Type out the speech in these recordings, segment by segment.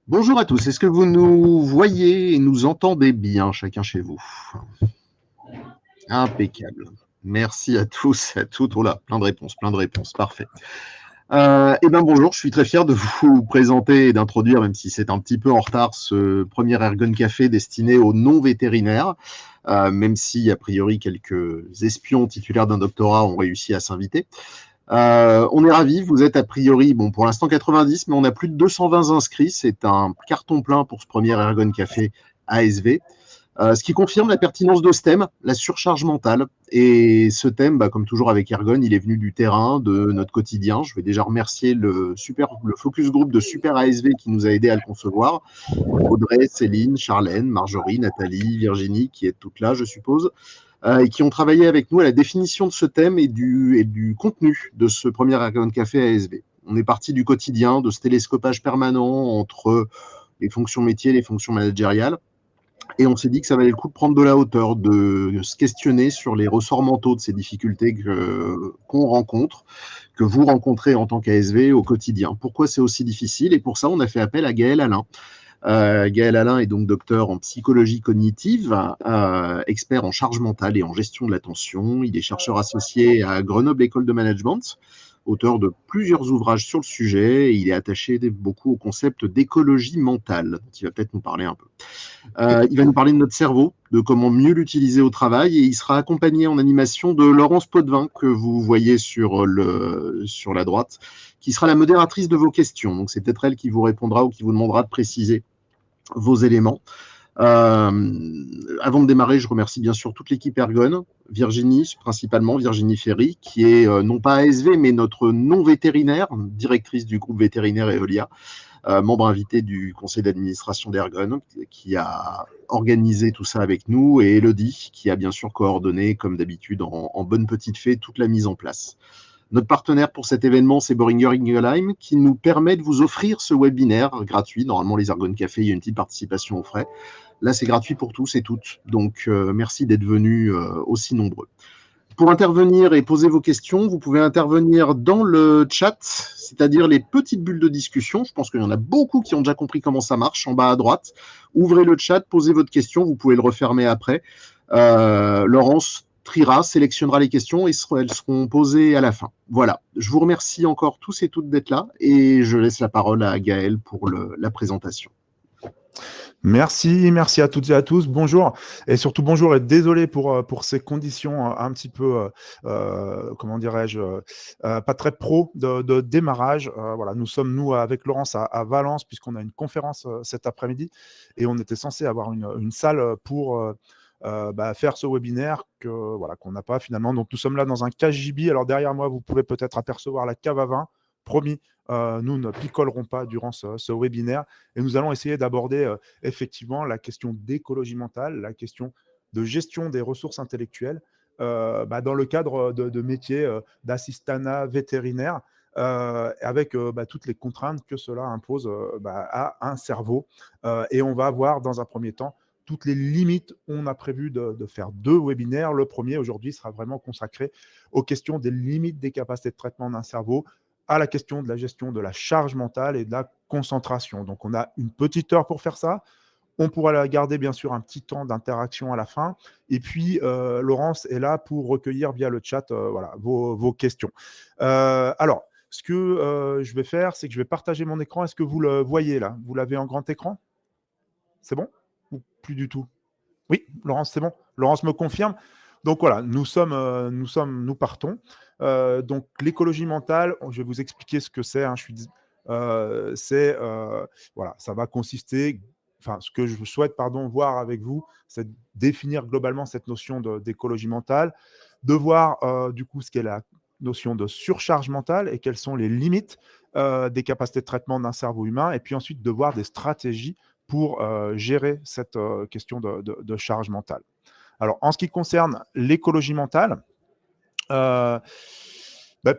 Bonjour à tous, est-ce que vous nous voyez et nous entendez bien, chacun chez vous? Impeccable. Merci à tous et à toutes. Oh là, plein de réponses, parfait. Bonjour, je suis très fier de vous présenter et d'introduire, même si c'est un petit peu en retard, ce premier Ergon Café destiné aux non-vétérinaires, même si, a priori, quelques espions titulaires d'un doctorat ont réussi à s'inviter. On est ravis, vous êtes a priori, bon, pour l'instant 90, mais on a plus de 220 inscrits. C'est un carton plein pour ce premier Ergon Café ASV. Ce qui confirme la pertinence de ce thème, la surcharge mentale. Et ce thème, comme toujours avec Ergon, il est venu du terrain, de notre quotidien. Je vais déjà remercier le focus group de Super ASV qui nous a aidé à le concevoir. Audrey, Céline, Charlène, Marjorie, Nathalie, Virginie, qui est toutes là, je suppose, et qui ont travaillé avec nous à la définition de ce thème et du contenu de ce premier Ergon Café ASV. On est parti du quotidien, de ce télescopage permanent entre les fonctions métiers et les fonctions managériales. Et on s'est dit que ça valait le coup de prendre de la hauteur, de se questionner sur les ressorts mentaux de ces difficultés qu'on rencontre, que vous rencontrez en tant qu'ASV au quotidien. Pourquoi c'est aussi difficile? Et pour ça, on a fait appel à Gaël Alain. Gaël Alain est donc docteur en psychologie cognitive, expert en charge mentale et en gestion de l'attention. Il est chercheur associé à Grenoble École de Management, auteur de plusieurs ouvrages sur le sujet. Et il est attaché beaucoup au concept d'écologie mentale, dont il va peut-être nous parler un peu. Il va nous parler de notre cerveau, de comment mieux l'utiliser au travail, et il sera accompagné en animation de Laurence Potvin, que vous voyez sur la droite, qui sera la modératrice de vos questions. Donc c'est peut-être elle qui vous répondra ou qui vous demandera de préciser vos éléments. Avant de démarrer, je remercie bien sûr toute l'équipe Ergon, Virginie principalement, Virginie Ferry, qui est non pas ASV, mais notre non-vétérinaire, directrice du groupe vétérinaire Eolia, membre invité du conseil d'administration d'Ergon, qui a organisé tout ça avec nous, et Elodie, qui a bien sûr coordonné, comme d'habitude, en bonne petite fée, toute la mise en place. Notre partenaire pour cet événement, c'est Boehringer Ingelheim, qui nous permet de vous offrir ce webinaire gratuit. Normalement, les Ergon Café, il y a une petite participation aux frais. Là, c'est gratuit pour tous et toutes. Donc, merci d'être venus aussi nombreux. Pour intervenir et poser vos questions, vous pouvez intervenir dans le chat, c'est-à-dire les petites bulles de discussion. Je pense qu'il y en a beaucoup qui ont déjà compris comment ça marche, en bas à droite. Ouvrez le chat, posez votre question, vous pouvez le refermer après. Laurence triera, sélectionnera les questions et elles seront posées à la fin. Voilà, je vous remercie encore tous et toutes d'être là et je laisse la parole à Gaël pour la présentation. Merci à toutes et à tous. Bonjour et surtout bonjour et désolé pour ces conditions un petit peu, comment dirais-je, pas très pro de démarrage. Voilà, nous sommes avec Laurence à Valence puisqu'on a une conférence cet après-midi et on était censé avoir une salle pour faire ce webinaire qu'on n'a pas finalement. Donc nous sommes là dans un KGB. Alors derrière moi, vous pouvez peut-être apercevoir la cave à vin. Promis, nous ne picolerons pas durant ce webinaire et nous allons essayer d'aborder effectivement la question d'écologie mentale, la question de gestion des ressources intellectuelles dans le cadre de métiers d'assistanat vétérinaire avec toutes les contraintes que cela impose à un cerveau. Et on va voir dans un premier temps toutes les limites. On a prévu de faire 2 webinaires. Le premier, aujourd'hui, sera vraiment consacré aux questions des limites des capacités de traitement d'un cerveau, à la question de la gestion de la charge mentale et de la concentration. Donc, on a une petite heure pour faire ça. On pourra garder, bien sûr, un petit temps d'interaction à la fin. Et puis, Laurence est là pour recueillir via le chat vos questions. Alors, ce que je vais faire, c'est que je vais partager mon écran. Est-ce que vous le voyez là? Vous l'avez en grand écran? C'est bon? Ou plus du tout? Oui, Laurence, c'est bon. Laurence me confirme. Donc voilà, nous partons. Donc l'écologie mentale, je vais vous expliquer ce que c'est. Voilà, ça va consister. Enfin, ce que je souhaite, voir avec vous, c'est définir globalement cette notion d'écologie mentale, de voir du coup ce qu'est la notion de surcharge mentale et quelles sont les limites des capacités de traitement d'un cerveau humain, et puis ensuite de voir des stratégies pour gérer cette question de charge mentale. Alors, en ce qui concerne l'écologie mentale,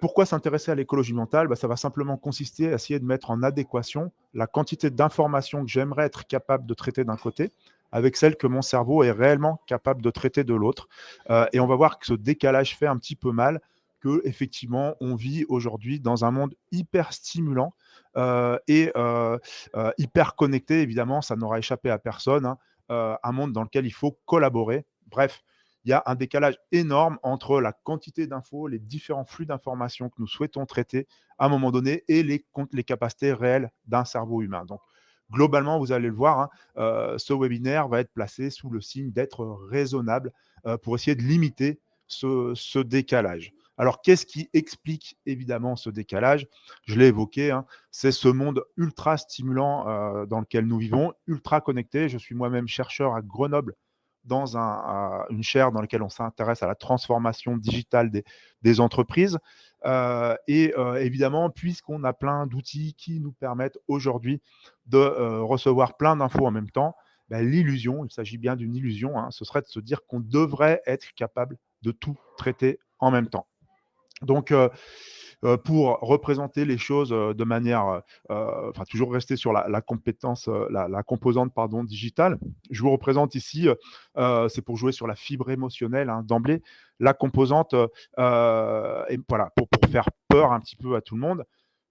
pourquoi s'intéresser à l'écologie mentale? Ça va simplement consister à essayer de mettre en adéquation la quantité d'informations que j'aimerais être capable de traiter d'un côté avec celle que mon cerveau est réellement capable de traiter de l'autre. Et on va voir que ce décalage fait un petit peu mal qu'effectivement, on vit aujourd'hui dans un monde hyper stimulant hyper connecté, évidemment, ça n'aura échappé à personne, hein, un monde dans lequel il faut collaborer. Bref, il y a un décalage énorme entre la quantité d'infos, les différents flux d'informations que nous souhaitons traiter à un moment donné et les capacités réelles d'un cerveau humain. Donc, globalement, vous allez le voir, hein, ce webinaire va être placé sous le signe d'être raisonnable pour essayer de limiter ce décalage. Alors, qu'est-ce qui explique évidemment ce décalage? Je l'ai évoqué, hein, c'est ce monde ultra stimulant dans lequel nous vivons, ultra connecté. Je suis moi-même chercheur à Grenoble dans une chaire dans laquelle on s'intéresse à la transformation digitale des entreprises. Évidemment, puisqu'on a plein d'outils qui nous permettent aujourd'hui de recevoir plein d'infos en même temps, ben, l'illusion, il s'agit bien d'une illusion, hein, ce serait de se dire qu'on devrait être capable de tout traiter en même temps. Donc, pour représenter les choses de manière, enfin toujours rester sur la compétence, la composante pardon, digitale, je vous représente ici, c'est pour jouer sur la fibre émotionnelle hein, d'emblée, la composante, et voilà, pour faire peur un petit peu à tout le monde.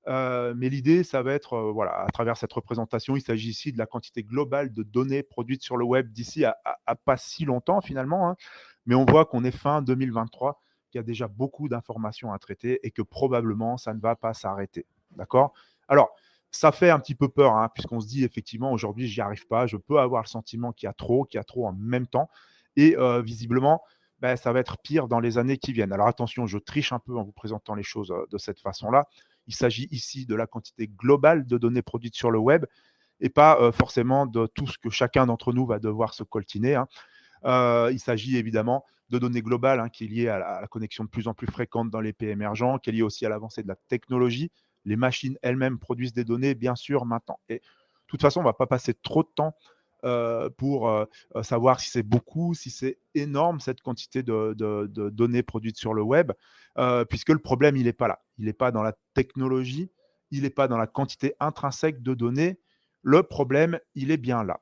Mais l'idée, ça va être, voilà, à travers cette représentation, il s'agit ici de la quantité globale de données produites sur le web d'ici à pas si longtemps finalement, hein, mais on voit qu'on est fin 2023, qu'il y a déjà beaucoup d'informations à traiter et que probablement ça ne va pas s'arrêter. D'accord? Alors, ça fait un petit peu peur, hein, puisqu'on se dit effectivement aujourd'hui, j'y arrive pas, je peux avoir le sentiment qu'il y a trop en même temps. Et visiblement, ben, ça va être pire dans les années qui viennent. Alors attention, je triche un peu en vous présentant les choses de cette façon-là. Il s'agit ici de la quantité globale de données produites sur le web et pas forcément de tout ce que chacun d'entre nous va devoir se coltiner, hein. Il s'agit évidemment de données globales hein, qui est liée à la connexion de plus en plus fréquente dans les pays émergents, qui est liée aussi à l'avancée de la technologie. Les machines elles-mêmes produisent des données, bien sûr, maintenant. Et de toute façon, on ne va pas passer trop de temps pour savoir si c'est beaucoup, si c'est énorme, cette quantité de données produites sur le web, puisque le problème, il n'est pas là. Il n'est pas dans la technologie, il n'est pas dans la quantité intrinsèque de données. Le problème, il est bien là.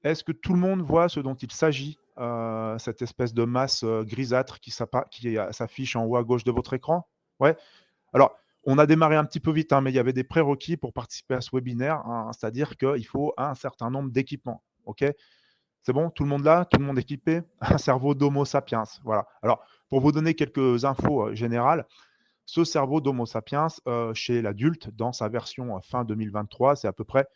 Est-ce que tout le monde voit ce dont il s'agit, cette espèce de masse grisâtre qui s'affiche en haut à gauche de votre écran? Ouais. Alors, on a démarré un petit peu vite, hein, mais il y avait des prérequis pour participer à ce webinaire, hein, c'est-à-dire qu'il faut un certain nombre d'équipements. OK? C'est bon? Tout le monde là? Tout le monde équipé? Un cerveau d'Homo sapiens. Voilà. Alors, pour vous donner quelques infos générales, ce cerveau d'Homo sapiens, chez l'adulte, dans sa version fin 2023, c'est à peu près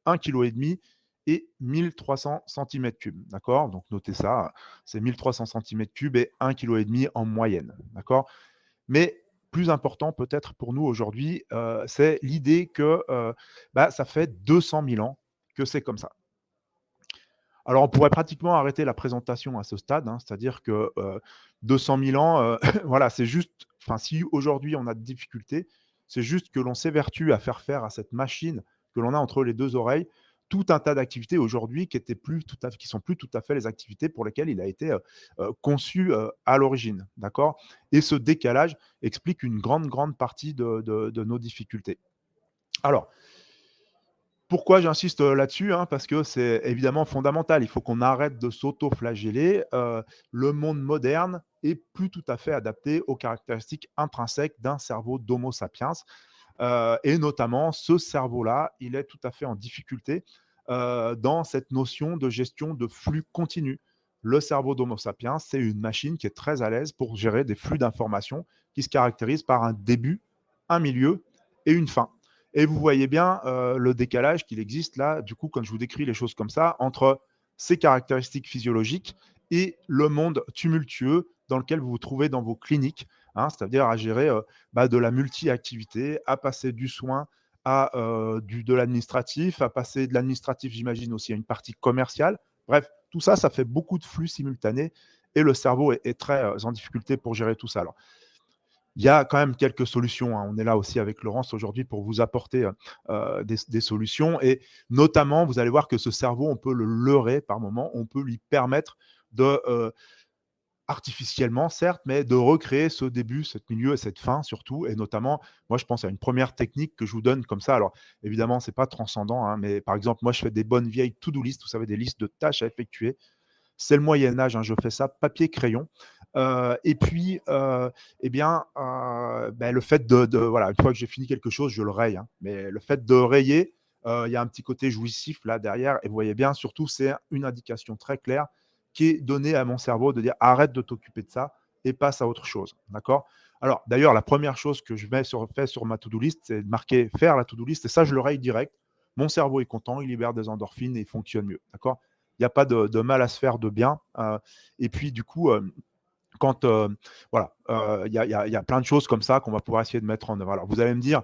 1,5 kg et 1300 cm3. D'accord? Donc, notez ça, c'est 1300 cm3 et 1,5 kg en moyenne. D'accord? Mais plus important peut-être pour nous aujourd'hui, c'est l'idée que ça fait 200 000 ans que c'est comme ça. Alors, on pourrait pratiquement arrêter la présentation à ce stade, hein, c'est-à-dire que 200 000 ans, voilà, c'est juste, enfin, si aujourd'hui on a de difficultés, c'est juste que l'on s'évertue à faire faire à cette machine que l'on a entre les deux oreilles tout un tas d'activités aujourd'hui qui sont plus tout à fait les activités pour lesquelles il a été conçu à l'origine, d'accord? Et ce décalage explique une grande partie de nos difficultés. Alors, pourquoi j'insiste là-dessus hein, parce que c'est évidemment fondamental. Il faut qu'on arrête de s'auto-flageller. Le monde moderne est plus tout à fait adapté aux caractéristiques intrinsèques d'un cerveau d'Homo sapiens. Et notamment, ce cerveau-là, il est tout à fait en difficulté dans cette notion de gestion de flux continu. Le cerveau d'Homo sapiens, c'est une machine qui est très à l'aise pour gérer des flux d'informations qui se caractérisent par un début, un milieu et une fin. Et vous voyez bien le décalage qu'il existe là, du coup, quand je vous décris les choses comme ça, entre ces caractéristiques physiologiques et le monde tumultueux dans lequel vous vous trouvez dans vos cliniques, hein, c'est-à-dire à gérer de la multi-activité, à passer du soin à de l'administratif, à passer de l'administratif, j'imagine aussi à une partie commerciale. Bref, tout ça, ça fait beaucoup de flux simultanés et le cerveau est très en difficulté pour gérer tout ça. Alors, il y a quand même quelques solutions, hein. On est là aussi avec Laurence aujourd'hui pour vous apporter des solutions. Et notamment, vous allez voir que ce cerveau, on peut le leurrer par moment, on peut lui permettre de, artificiellement certes, mais de recréer ce début, ce milieu et cette fin surtout. Et notamment, moi je pense à une première technique que je vous donne comme ça. Alors évidemment, ce n'est pas transcendant, hein, mais par exemple, moi je fais des bonnes vieilles to-do list, vous savez, des listes de tâches à effectuer. C'est le Moyen-Âge, hein, je fais ça papier-crayon. Et puis, eh bien, le fait voilà, une fois que j'ai fini quelque chose, je le raye, hein. Mais le fait de rayer, il y a un petit côté jouissif là derrière. Et vous voyez bien, surtout, c'est une indication très claire qui est donnée à mon cerveau de dire arrête de t'occuper de ça et passe à autre chose. D'accord? Alors, d'ailleurs, la première chose que je fais sur ma to-do list, c'est de marquer faire la to-do list. Et ça, je le raye direct. Mon cerveau est content, il libère des endorphines et il fonctionne mieux. D'accord? Il n'y a pas de mal à se faire de bien. Et puis, du coup, quand voilà, il y a plein de choses comme ça qu'on va pouvoir essayer de mettre en œuvre. Alors, vous allez me dire,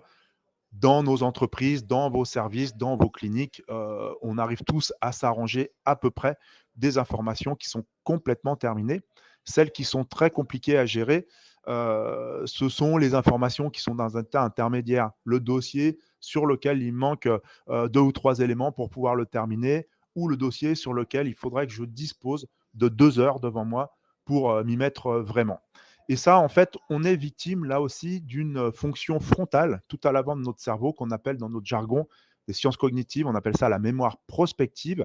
dans nos entreprises, dans vos services, dans vos cliniques, on arrive tous à s'arranger à peu près des informations qui sont complètement terminées. Celles qui sont très compliquées à gérer, ce sont les informations qui sont dans un état intermédiaire. Le dossier sur lequel il manque 2 ou 3 éléments pour pouvoir le terminer, ou le dossier sur lequel il faudrait que je dispose de 2 heures devant moi pour m'y mettre vraiment. Et ça, en fait, on est victime là aussi d'une fonction frontale tout à l'avant de notre cerveau qu'on appelle dans notre jargon des sciences cognitives, on appelle ça la mémoire prospective,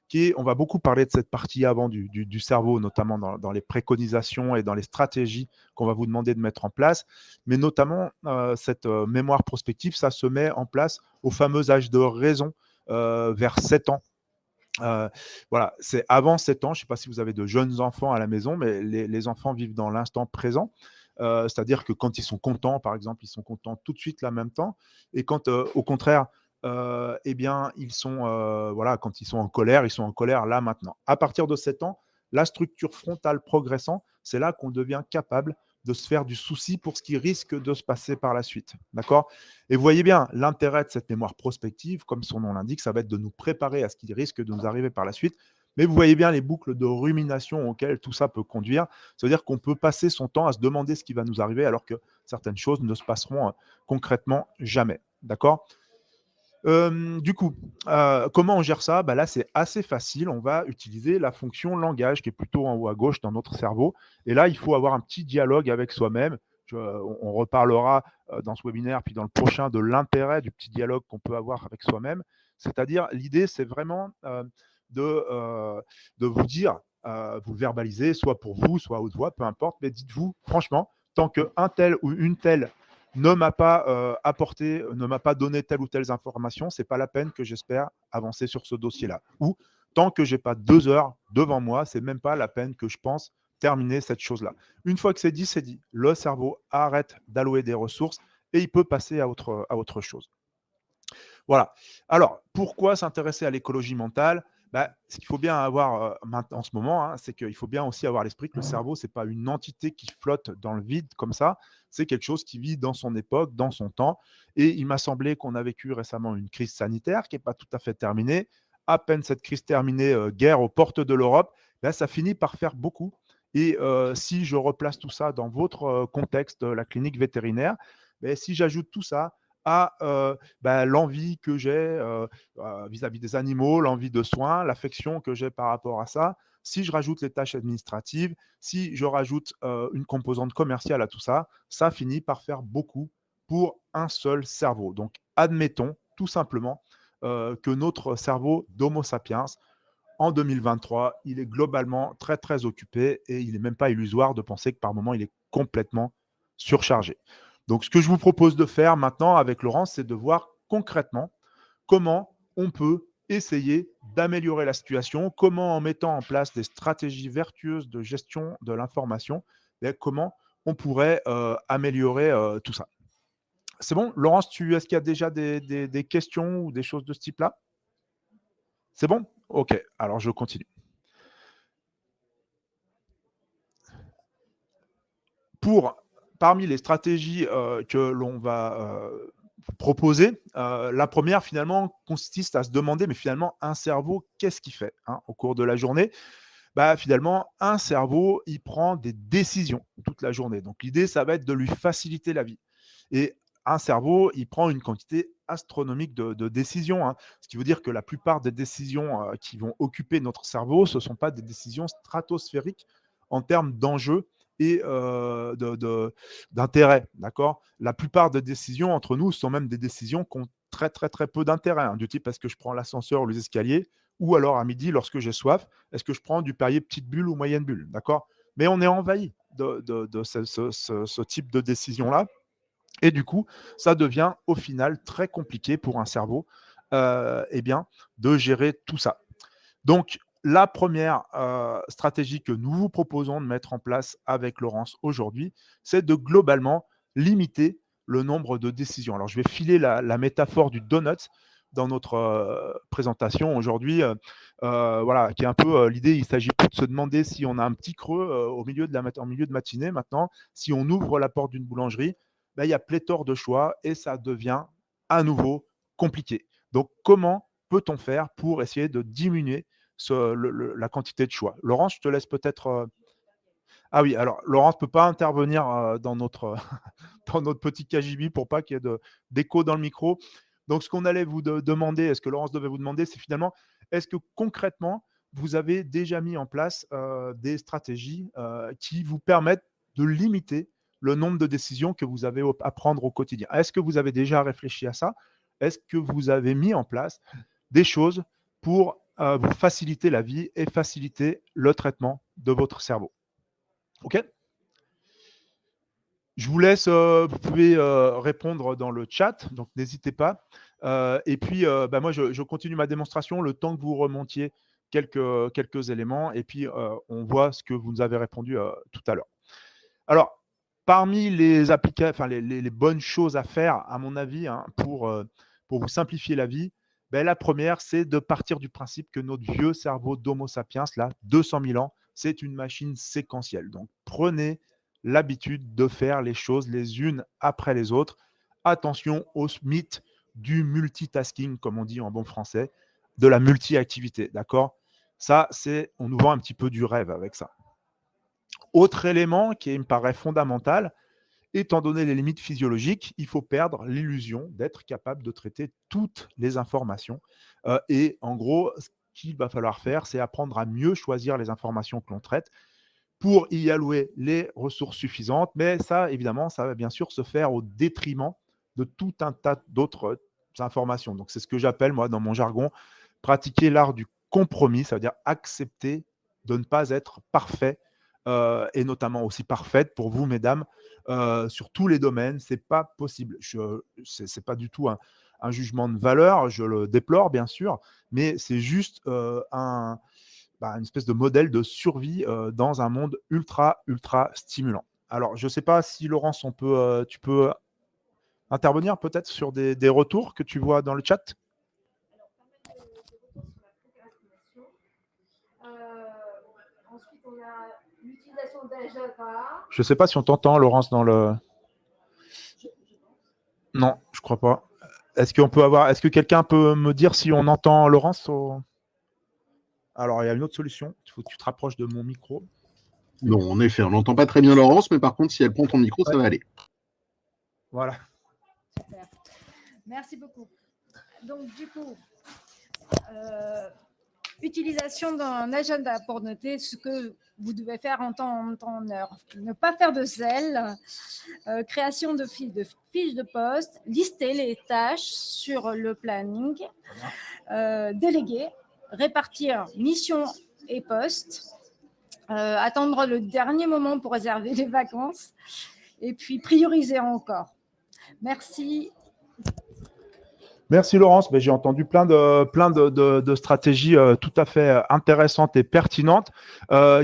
qui est, on va beaucoup parler de cette partie avant du cerveau, notamment dans les préconisations et dans les stratégies qu'on va vous demander de mettre en place. Mais notamment, cette mémoire prospective, ça se met en place au fameux âge de raison, vers 7 ans. Voilà, c'est avant 7 ans. Je ne sais pas si vous avez de jeunes enfants à la maison, mais les enfants vivent dans l'instant présent. C'est-à-dire que quand ils sont contents, par exemple, ils sont contents tout de suite, là, en même temps. Et quand, au contraire, eh bien, voilà, quand ils sont en colère, là, maintenant. À partir de 7 ans, la structure frontale progressant, c'est là qu'on devient capable de se faire du souci pour ce qui risque de se passer par la suite. D'accord? Et vous voyez bien, l'intérêt de cette mémoire prospective, comme son nom l'indique, ça va être de nous préparer à ce qui risque de nous arriver par la suite. Mais vous voyez bien les boucles de rumination auxquelles tout ça peut conduire. C'est-à-dire qu'on peut passer son temps à se demander ce qui va nous arriver alors que certaines choses ne se passeront concrètement jamais. D'accord? Du coup, comment on gère ça? Bah là, c'est assez facile. On va utiliser la fonction langage qui est plutôt en haut à gauche dans notre cerveau. Et là, il faut avoir un petit dialogue avec soi-même. On reparlera dans ce webinaire, puis dans le prochain, de l'intérêt du petit dialogue qu'on peut avoir avec soi-même. C'est-à-dire, l'idée, c'est vraiment de vous dire, vous verbaliser, soit pour vous, soit à haute voix, peu importe, mais dites-vous, franchement, tant qu'un tel ou une telle ne m'a pas apporté, ne m'a pas donné telle ou telle information, c'est pas la peine que j'espère avancer sur ce dossier-là. Ou tant que j'ai pas 2 heures devant moi, c'est même pas la peine que je pense terminer cette chose-là. Une fois que c'est dit, c'est dit. Le cerveau arrête d'allouer des ressources et il peut passer à autre chose. Voilà. Alors, pourquoi s'intéresser à l'écologie mentale? Ce qu'il faut bien avoir en ce moment, hein, c'est qu'il faut bien aussi avoir l'esprit que le cerveau, ce n'est pas une entité qui flotte dans le vide comme ça, c'est quelque chose qui vit dans son époque, dans son temps. Et il m'a semblé qu'on a vécu récemment une crise sanitaire qui n'est pas tout à fait terminée. À peine cette crise terminée, guerre aux portes de l'Europe, ça finit par faire beaucoup. Et si je replace tout ça dans votre contexte, la clinique vétérinaire, si j'ajoute tout ça à l'envie que j'ai vis-à-vis des animaux, l'envie de soins, l'affection que j'ai par rapport à ça. Si je rajoute les tâches administratives, si je rajoute une composante commerciale à tout ça, ça finit par faire beaucoup pour un seul cerveau. Donc, admettons tout simplement que notre cerveau d'Homo sapiens, en 2023, il est globalement très, très occupé et il n'est même pas illusoire de penser que par moment, il est complètement surchargé. Donc, ce que je vous propose de faire maintenant avec Laurence, c'est de voir concrètement comment on peut essayer d'améliorer la situation, comment en mettant en place des stratégies vertueuses de gestion de l'information, comment on pourrait améliorer tout ça. C'est bon, Laurence, est-ce qu'il y a déjà des questions ou des choses de ce type-là? C'est bon? Ok, alors je continue. Parmi les stratégies que l'on va proposer, la première finalement consiste à se demander, mais finalement un cerveau, qu'est-ce qu'il fait au cours de la journée? Finalement, un cerveau, il prend des décisions toute la journée. Donc l'idée, ça va être de lui faciliter la vie. Et un cerveau, il prend une quantité astronomique de décisions. Ce qui veut dire que la plupart des décisions qui vont occuper notre cerveau, ce ne sont pas des décisions stratosphériques en termes d'enjeux et d'intérêt. D'accord? La plupart des décisions entre nous sont même des décisions qui ont très, très, très peu d'intérêt. Du type, est-ce que je prends l'ascenseur ou les escaliers? Ou alors à midi, lorsque j'ai soif, est-ce que je prends du Perrier petite bulle ou moyenne bulle? D'accord? mais on est envahi de ce type de décision-là. Et du coup, ça devient au final très compliqué pour un cerveau de gérer tout ça. Donc, la première stratégie que nous vous proposons de mettre en place avec Laurence aujourd'hui, c'est de globalement limiter le nombre de décisions. Alors, je vais filer la métaphore du donut dans notre présentation aujourd'hui, voilà, qui est un peu l'idée. Il ne s'agit plus de se demander si on a un petit creux en milieu de matinée maintenant. Si on ouvre la porte d'une boulangerie, ben, il y a pléthore de choix et ça devient à nouveau compliqué. Donc, comment peut-on faire pour essayer de diminuer la quantité de choix? Laurence, je te laisse peut-être. Ah oui, alors Laurence ne peut pas intervenir dans notre, dans notre petit KGB pour pas qu'il y ait d'écho dans le micro. Donc, ce qu'on allait vous demander, ce que Laurence devait vous demander, c'est finalement, est-ce que concrètement, vous avez déjà mis en place des stratégies qui vous permettent de limiter le nombre de décisions que vous avez à prendre au quotidien? Est-ce que vous avez déjà réfléchi à ça? Est-ce que vous avez mis en place des choses pour vous faciliter la vie et faciliter le traitement de votre cerveau? OK? Je vous laisse, vous pouvez répondre dans le chat, donc n'hésitez pas. Et puis, moi, je continue ma démonstration le temps que vous remontiez quelques éléments et puis on voit ce que vous nous avez répondu tout à l'heure. Alors, parmi les bonnes choses à faire, à mon avis, hein, pour vous simplifier la vie, la première, c'est de partir du principe que notre vieux cerveau d'Homo sapiens, là, 200 000 ans, c'est une machine séquentielle. Donc, prenez l'habitude de faire les choses les unes après les autres. Attention au mythe du multitasking, comme on dit en bon français, de la multi-activité, d'accord? Ça, on nous vend un petit peu du rêve avec ça. Autre élément qui me paraît fondamental, étant donné les limites physiologiques, il faut perdre l'illusion d'être capable de traiter toutes les informations. Et en gros, ce qu'il va falloir faire, c'est apprendre à mieux choisir les informations que l'on traite pour y allouer les ressources suffisantes. Mais ça, évidemment, ça va bien sûr se faire au détriment de tout un tas d'autres informations. Donc, c'est ce que j'appelle, moi, dans mon jargon, pratiquer l'art du compromis. Ça veut dire accepter de ne pas être parfait et notamment aussi parfaite pour vous, mesdames, sur tous les domaines. Ce n'est pas possible. Ce n'est pas du tout un jugement de valeur. Je le déplore, bien sûr, mais c'est juste une espèce de modèle de survie dans un monde ultra stimulant. Alors, je ne sais pas si, Laurence, tu peux intervenir peut-être sur des retours que tu vois dans le chat. Ensuite, on a l'utilisation d'Ajava. Je ne sais pas si on t'entend, Laurence, dans le... Non, je ne crois pas. Est-ce que quelqu'un peut me dire si on entend Laurence Alors, il y a une autre solution. Il faut que tu te rapproches de mon micro. Non, en effet, on n'entend pas très bien Laurence, mais par contre, si elle prend ton micro, ça va aller. Voilà. Super. Merci beaucoup. Donc, du coup, utilisation d'un agenda pour noter ce que vous devez faire en temps en heure. Ne pas faire de zèle, création de fiches de poste, lister les tâches sur le planning, déléguer, répartir missions et postes, attendre le dernier moment pour réserver les vacances et puis prioriser encore. Merci. Merci Laurence, j'ai entendu plein de stratégies tout à fait intéressantes et pertinentes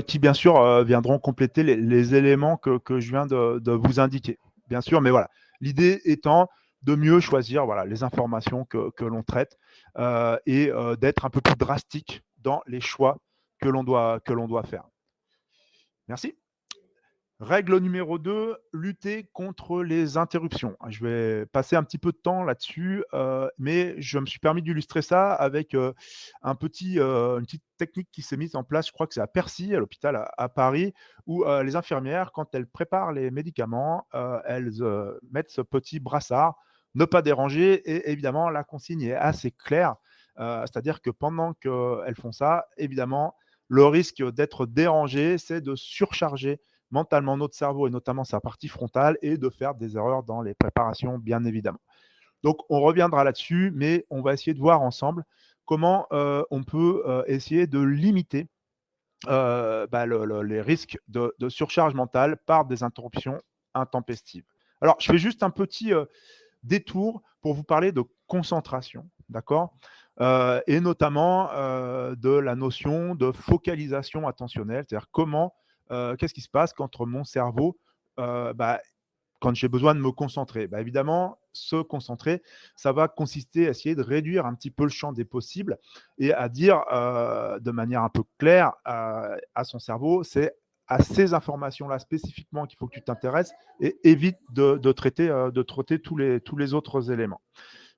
qui bien sûr viendront compléter les éléments que je viens de vous indiquer. Bien sûr, mais voilà, l'idée étant de mieux choisir les informations que l'on traite et d'être un peu plus drastique dans les choix que l'on doit faire. Merci. Règle numéro 2, lutter contre les interruptions. Je vais passer un petit peu de temps là-dessus, mais je me suis permis d'illustrer ça avec une petite technique qui s'est mise en place, je crois que c'est à Percy, à l'hôpital à Paris, où les infirmières, quand elles préparent les médicaments, elles mettent ce petit brassard, ne pas déranger, et évidemment, la consigne est assez claire, c'est-à-dire que pendant qu'elles font ça, évidemment, le risque d'être dérangé, c'est de surcharger mentalement notre cerveau et notamment sa partie frontale et de faire des erreurs dans les préparations, bien évidemment. Donc, on reviendra là-dessus, mais on va essayer de voir ensemble comment on peut essayer de limiter les risques de surcharge mentale par des interruptions intempestives. Alors, je fais juste un petit détour pour vous parler de concentration, d'accord, et notamment de la notion de focalisation attentionnelle, c'est-à-dire qu'est-ce qui se passe quand mon cerveau, euh, bah, quand j'ai besoin de me concentrer. Évidemment, se concentrer, ça va consister à essayer de réduire un petit peu le champ des possibles et à dire de manière un peu claire à son cerveau, c'est à ces informations-là spécifiquement qu'il faut que tu t'intéresses et évite de traiter tous les autres éléments.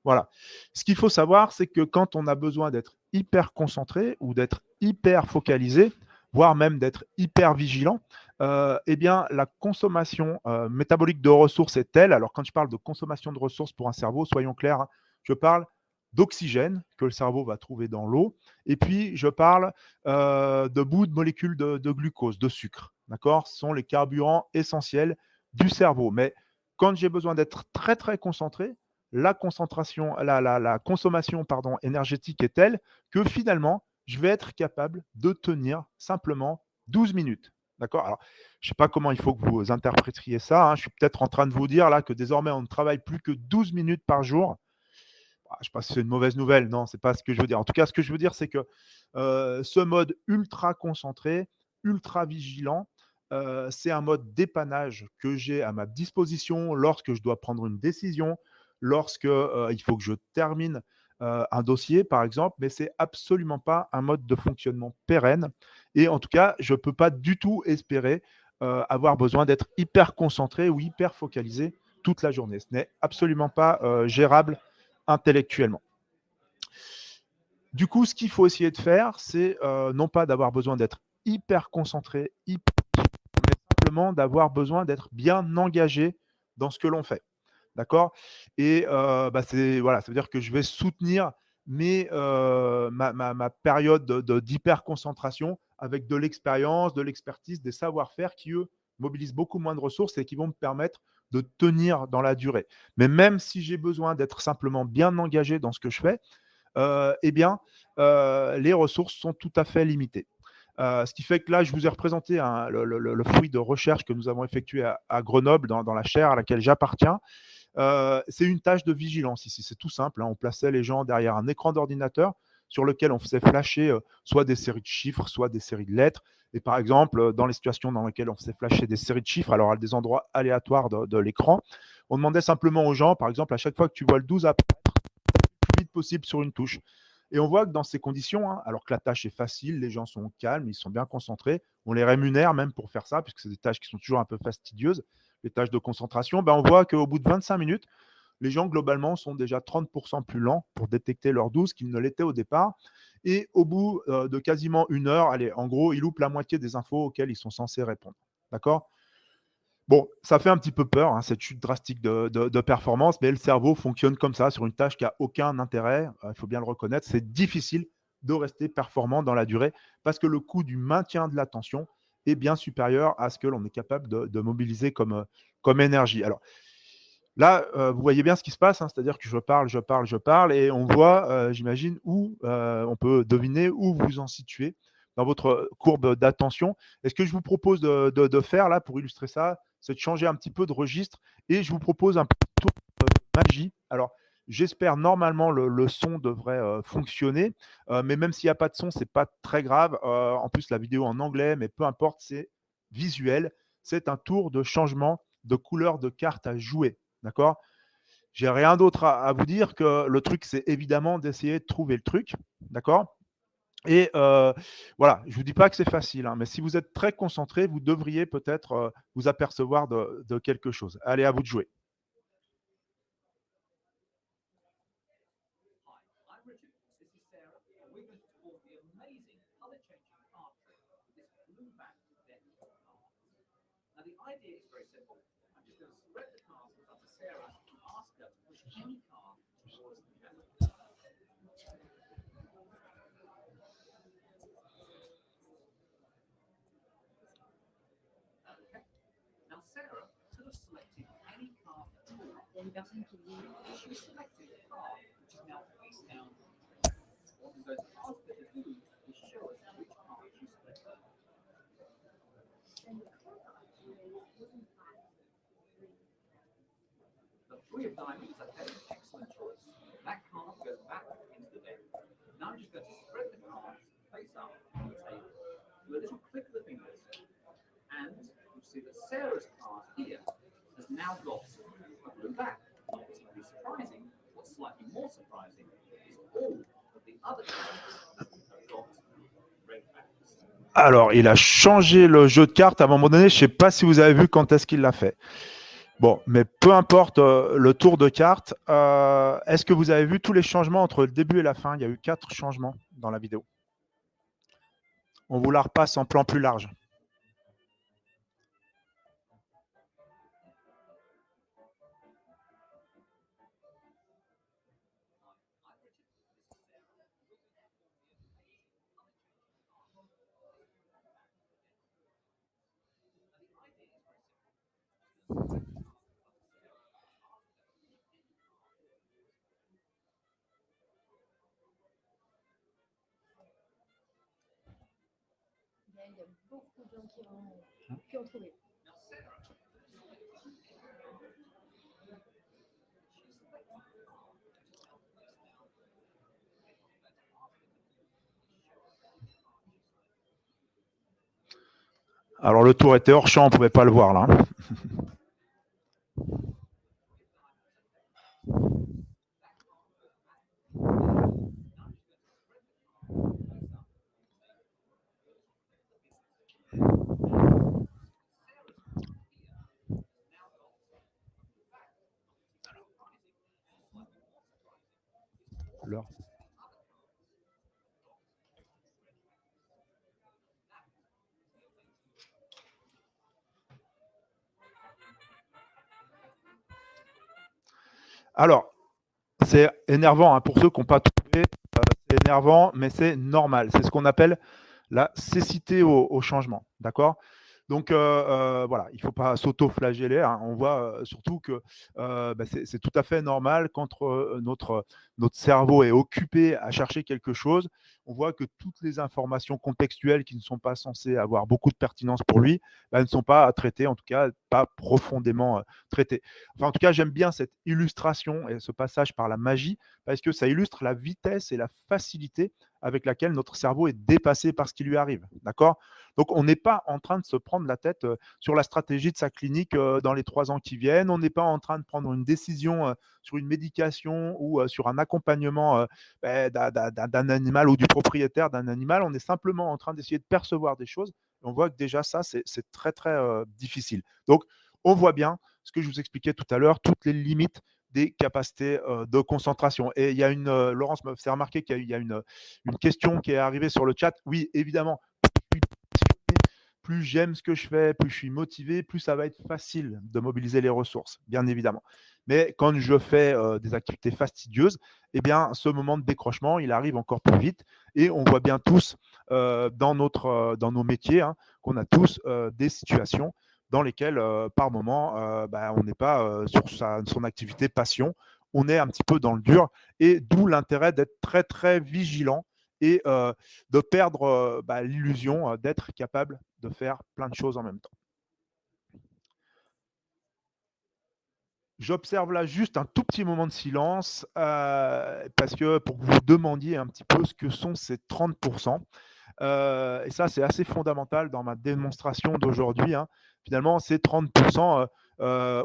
Voilà. Ce qu'il faut savoir, c'est que quand on a besoin d'être hyper concentré ou d'être hyper focalisé, voire même d'être hyper vigilant, eh bien, la consommation métabolique de ressources est telle. Alors, quand je parle de consommation de ressources pour un cerveau, soyons clairs, hein, je parle d'oxygène que le cerveau va trouver dans l'eau, et puis je parle de bouts de molécules de glucose, de sucre. D'accord? Ce sont les carburants essentiels du cerveau. Mais quand j'ai besoin d'être très très concentré, la consommation énergétique est telle que finalement, je vais être capable de tenir simplement 12 minutes. D'accord? Alors, je ne sais pas comment il faut que vous interpréteriez ça. Hein. Je suis peut-être en train de vous dire là que désormais, on ne travaille plus que 12 minutes par jour. Je ne sais pas si c'est une mauvaise nouvelle. Non, ce n'est pas ce que je veux dire. En tout cas, ce que je veux dire, c'est que ce mode ultra concentré, ultra vigilant, c'est un mode dépannage que j'ai à ma disposition lorsque je dois prendre une décision, lorsque il faut que je termine un dossier, par exemple, mais c'est absolument pas un mode de fonctionnement pérenne. Et en tout cas, je ne peux pas du tout espérer avoir besoin d'être hyper concentré ou hyper focalisé toute la journée. Ce n'est absolument pas gérable intellectuellement. Du coup, ce qu'il faut essayer de faire, c'est non pas d'avoir besoin d'être hyper concentré, mais simplement d'avoir besoin d'être bien engagé dans ce que l'on fait. D'accord? Et voilà, ça veut dire que je vais soutenir ma période d'hyper-concentration avec de l'expérience, de l'expertise, des savoir-faire qui, eux, mobilisent beaucoup moins de ressources et qui vont me permettre de tenir dans la durée. Mais même si j'ai besoin d'être simplement bien engagé dans ce que je fais, eh bien, les ressources sont tout à fait limitées. Ce qui fait que là, je vous ai représenté le fruit de recherche que nous avons effectué à Grenoble, dans la chaire à laquelle j'appartiens. C'est une tâche de vigilance ici, c'est tout simple. Hein. On plaçait les gens derrière un écran d'ordinateur sur lequel on faisait flasher soit des séries de chiffres, soit des séries de lettres. Et par exemple, dans les situations dans lesquelles on faisait flasher des séries de chiffres, alors à des endroits aléatoires de l'écran, on demandait simplement aux gens, par exemple, à chaque fois que tu vois le 12 apparaître, le plus vite possible sur une touche. Et on voit que dans ces conditions, hein, alors que la tâche est facile, les gens sont calmes, ils sont bien concentrés, on les rémunère même pour faire ça, puisque c'est des tâches qui sont toujours un peu fastidieuses, les tâches de concentration, on voit qu'au bout de 25 minutes, les gens, globalement, sont déjà 30% plus lents pour détecter leur 12 qu'ils ne l'étaient au départ. Et au bout de quasiment une heure, allez, en gros, ils loupent la moitié des infos auxquelles ils sont censés répondre. D'accord? Bon, ça fait un petit peu peur, hein, cette chute drastique de performance, mais le cerveau fonctionne comme ça sur une tâche qui n'a aucun intérêt. Il faut bien le reconnaître. C'est difficile de rester performant dans la durée parce que le coût du maintien de l'attention est bien supérieur à ce que l'on est capable de mobiliser comme énergie. Alors là, vous voyez bien ce qui se passe, hein, c'est-à-dire que je parle, et on voit, j'imagine, où on peut deviner où vous en situez dans votre courbe d'attention. Et ce que je vous propose de faire là pour illustrer ça, c'est de changer un petit peu de registre et je vous propose un petit tour de magie. Alors, j'espère normalement le son devrait fonctionner, mais même s'il n'y a pas de son, c'est pas très grave. En plus, la vidéo en anglais, mais peu importe, c'est visuel. C'est un tour de changement de couleur de carte à jouer. D'accord? J'ai rien d'autre à vous dire que le truc, c'est évidemment d'essayer de trouver le truc. D'accord? Et voilà, je ne vous dis pas que c'est facile, hein, mais si vous êtes très concentré, vous devriez peut-être vous apercevoir de quelque chose. Allez, à vous de jouer. Il y a une personne qui dit Alors, il a changé le jeu de cartes à un moment donné. Je ne sais pas si vous avez vu quand est-ce qu'il l'a fait. Bon, mais peu importe le tour de cartes. Est-ce que vous avez vu tous les changements entre le début et la fin? Il y a eu 4 changements dans la vidéo. On vous la repasse en plan plus large. Il y a beaucoup de gens qui ont trouvé. Alors, le tour était hors champ, on ne pouvait pas le voir là. L'heure. Alors, c'est énervant hein, pour ceux qui n'ont pas trouvé. C'est énervant, mais c'est normal. C'est ce qu'on appelle la cécité au changement. D'accord? Donc voilà, il ne faut pas s'auto-flageller. Hein. On voit surtout que c'est tout à fait normal quand notre cerveau est occupé à chercher quelque chose. On voit que toutes les informations contextuelles qui ne sont pas censées avoir beaucoup de pertinence pour lui ne sont pas traitées, en tout cas pas profondément traitées. Enfin, en tout cas, j'aime bien cette illustration et ce passage par la magie parce que ça illustre la vitesse et la facilité avec laquelle notre cerveau est dépassé par ce qui lui arrive. D'accord? Donc, on n'est pas en train de se prendre la tête sur la stratégie de sa clinique dans les 3 ans qui viennent. On n'est pas en train de prendre une décision sur une médication ou sur un accompagnement d'un animal ou du propriétaire d'un animal. On est simplement en train d'essayer de percevoir des choses. Et on voit que déjà, ça, c'est très, très difficile. Donc, on voit bien ce que je vous expliquais tout à l'heure, toutes les limites des capacités de concentration. Et il y a Laurence m'a fait remarquer qu'il y a une question qui est arrivée sur le chat. Oui, évidemment, plus j'aime ce que je fais, plus je suis motivé, plus ça va être facile de mobiliser les ressources, bien évidemment. Mais quand je fais des activités fastidieuses, eh bien, ce moment de décrochement, il arrive encore plus vite. Et on voit bien tous dans nos métiers qu'on a tous des situations dans lesquelles, par moment, on n'est pas sur son activité passion. On est un petit peu dans le dur. Et d'où l'intérêt d'être très, très vigilant et de perdre l'illusion d'être capable de faire plein de choses en même temps. J'observe là juste un tout petit moment de silence parce que pour que vous demandiez un petit peu ce que sont ces 30%. Et ça, c'est assez fondamental dans ma démonstration d'aujourd'hui. Finalement, ces 30%,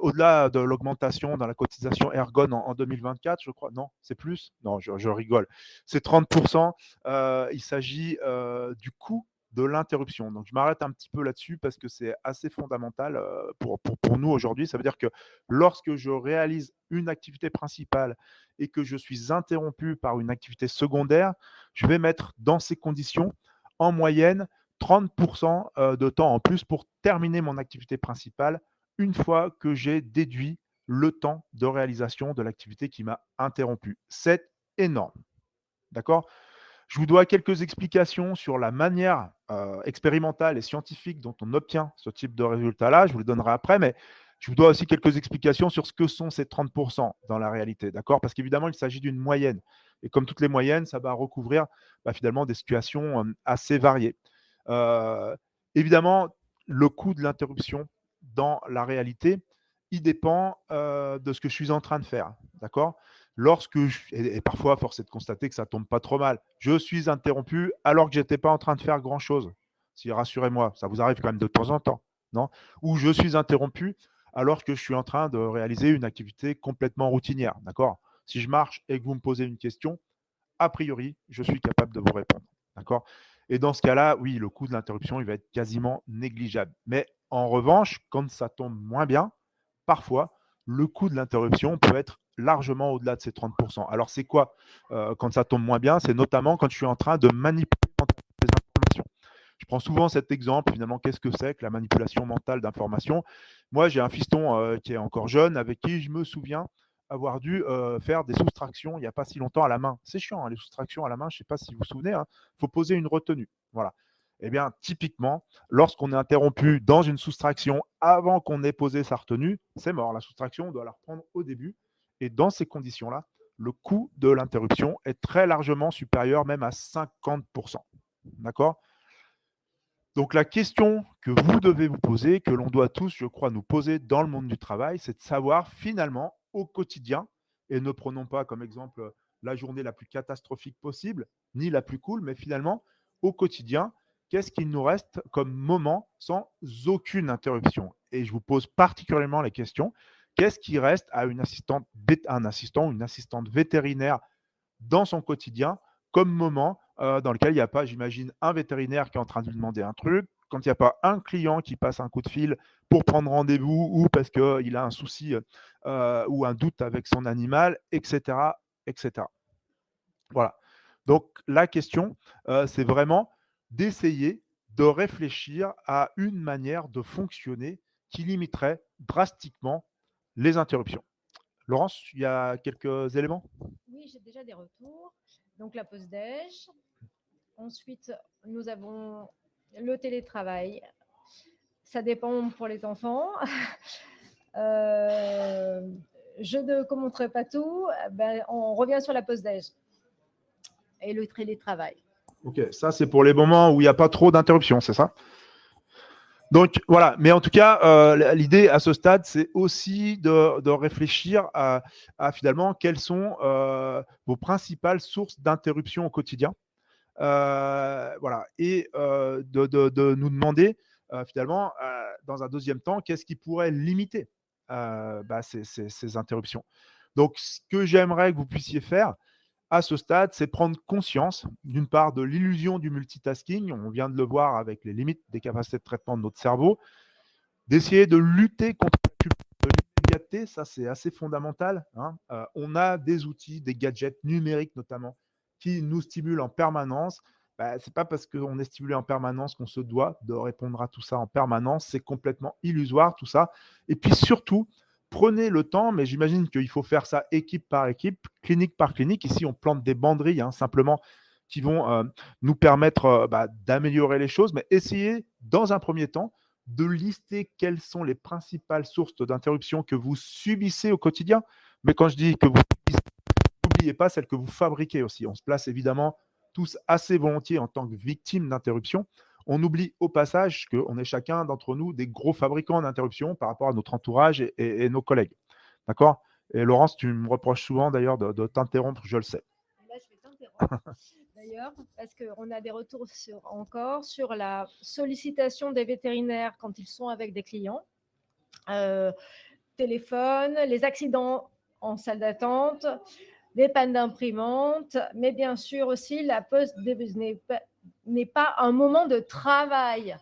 au-delà de l'augmentation dans la cotisation Ergon en 2024, je crois. Non, c'est plus. Non, je rigole. C'est 30%. Il s'agit du coût de l'interruption. Donc, je m'arrête un petit peu là-dessus parce que c'est assez fondamental pour nous aujourd'hui. Ça veut dire que lorsque je réalise une activité principale et que je suis interrompu par une activité secondaire, je vais mettre dans ces conditions en moyenne 30% de temps en plus pour terminer mon activité principale une fois que j'ai déduit le temps de réalisation de l'activité qui m'a interrompu. C'est énorme. D'accord ? Je vous dois quelques explications sur la manière expérimentale et scientifique dont on obtient ce type de résultat-là. Je vous les donnerai après, mais je vous dois aussi quelques explications sur ce que sont ces 30% dans la réalité. D'accord ? Parce qu'évidemment, il s'agit d'une moyenne. Et comme toutes les moyennes, ça va recouvrir finalement des situations assez variées. Évidemment, le coût de l'interruption dans la réalité, il dépend de ce que je suis en train de faire. D'accord ? Et parfois, force est de constater que ça ne tombe pas trop mal. Je suis interrompu alors que je n'étais pas en train de faire grand-chose. Si, rassurez-moi, ça vous arrive quand même de temps en temps, non ? Ou je suis interrompu alors que je suis en train de réaliser une activité complètement routinière. D'accord ? Si je marche et que vous me posez une question, a priori, je suis capable de vous répondre. D'accord ? Et dans ce cas-là, oui, le coût de l'interruption, il va être quasiment négligeable. Mais en revanche, quand ça tombe moins bien, parfois, le coût de l'interruption peut être largement au-delà de ces 30%. Alors, c'est quoi quand ça tombe moins bien ? C'est notamment quand je suis en train de manipuler les informations. Je prends souvent cet exemple, finalement, qu'est-ce que c'est que la manipulation mentale d'informations ? Moi, j'ai un fiston qui est encore jeune, avec qui je me souviens avoir dû faire des soustractions il n'y a pas si longtemps à la main. C'est chiant, hein, les soustractions à la main, je ne sais pas si vous vous souvenez, il faut poser une retenue. Voilà. Eh bien, typiquement, lorsqu'on est interrompu dans une soustraction avant qu'on ait posé sa retenue, c'est mort. La soustraction, on doit la reprendre au début. Et dans ces conditions-là, le coût de l'interruption est très largement supérieur, même à 50%. D'accord ? Donc la question que vous devez vous poser, que l'on doit tous, je crois, nous poser dans le monde du travail, c'est de savoir finalement au quotidien, et ne prenons pas comme exemple la journée la plus catastrophique possible, ni la plus cool, mais finalement au quotidien, qu'est-ce qu'il nous reste comme moment sans aucune interruption ? Et je vous pose particulièrement les questions, qu'est-ce qui reste à un assistant ou une assistante vétérinaire dans son quotidien comme moment dans lequel il n'y a pas, j'imagine, un vétérinaire qui est en train de lui demander un truc, quand il n'y a pas un client qui passe un coup de fil pour prendre rendez-vous ou parce qu'il a un souci ou un doute avec son animal, etc. etc. Voilà. Donc la question, c'est vraiment d'essayer de réfléchir à une manière de fonctionner qui limiterait drastiquement les interruptions. Laurence, il y a quelques éléments ? Oui, j'ai déjà des retours. Donc la pause déj. Ensuite, nous avons le télétravail. Ça dépend pour les enfants. Je ne commenterai pas tout. On revient sur la pause déj et le télétravail. Ok, ça c'est pour les moments où il n'y a pas trop d'interruptions, c'est ça ? Donc voilà, mais en tout cas, l'idée à ce stade, c'est aussi de réfléchir à finalement quelles sont vos principales sources d'interruption au quotidien. Voilà, et de nous demander finalement, dans un deuxième temps, qu'est-ce qui pourrait limiter ces interruptions. Donc, ce que j'aimerais que vous puissiez faire à ce stade, c'est prendre conscience, d'une part, de l'illusion du multitasking. On vient de le voir avec les limites des capacités de traitement de notre cerveau. D'essayer de lutter contre l'immédiateté, ça c'est assez fondamental. On a des outils, des gadgets numériques notamment, qui nous stimulent en permanence. Ce n'est pas parce qu'on est stimulé en permanence qu'on se doit de répondre à tout ça en permanence. C'est complètement illusoire tout ça. Et puis surtout, prenez le temps, mais j'imagine qu'il faut faire ça équipe par équipe, clinique par clinique. Ici, on plante des banderilles simplement qui vont nous permettre d'améliorer les choses, mais essayez dans un premier temps de lister quelles sont les principales sources d'interruption que vous subissez au quotidien. Mais quand je dis que vous subissez, n'oubliez pas celles que vous fabriquez aussi. On se place évidemment tous assez volontiers en tant que victimes d'interruption. On oublie au passage qu'on est chacun d'entre nous des gros fabricants d'interruptions par rapport à notre entourage et nos collègues. D'accord ? Et Laurence, tu me reproches souvent d'ailleurs de t'interrompre, je le sais. Là, je vais t'interrompre. D'ailleurs, parce qu'on a des retours sur la sollicitation des vétérinaires quand ils sont avec des clients, téléphone, les accidents en salle d'attente, les pannes d'imprimante, mais bien sûr aussi la pause n'est pas un moment de travail.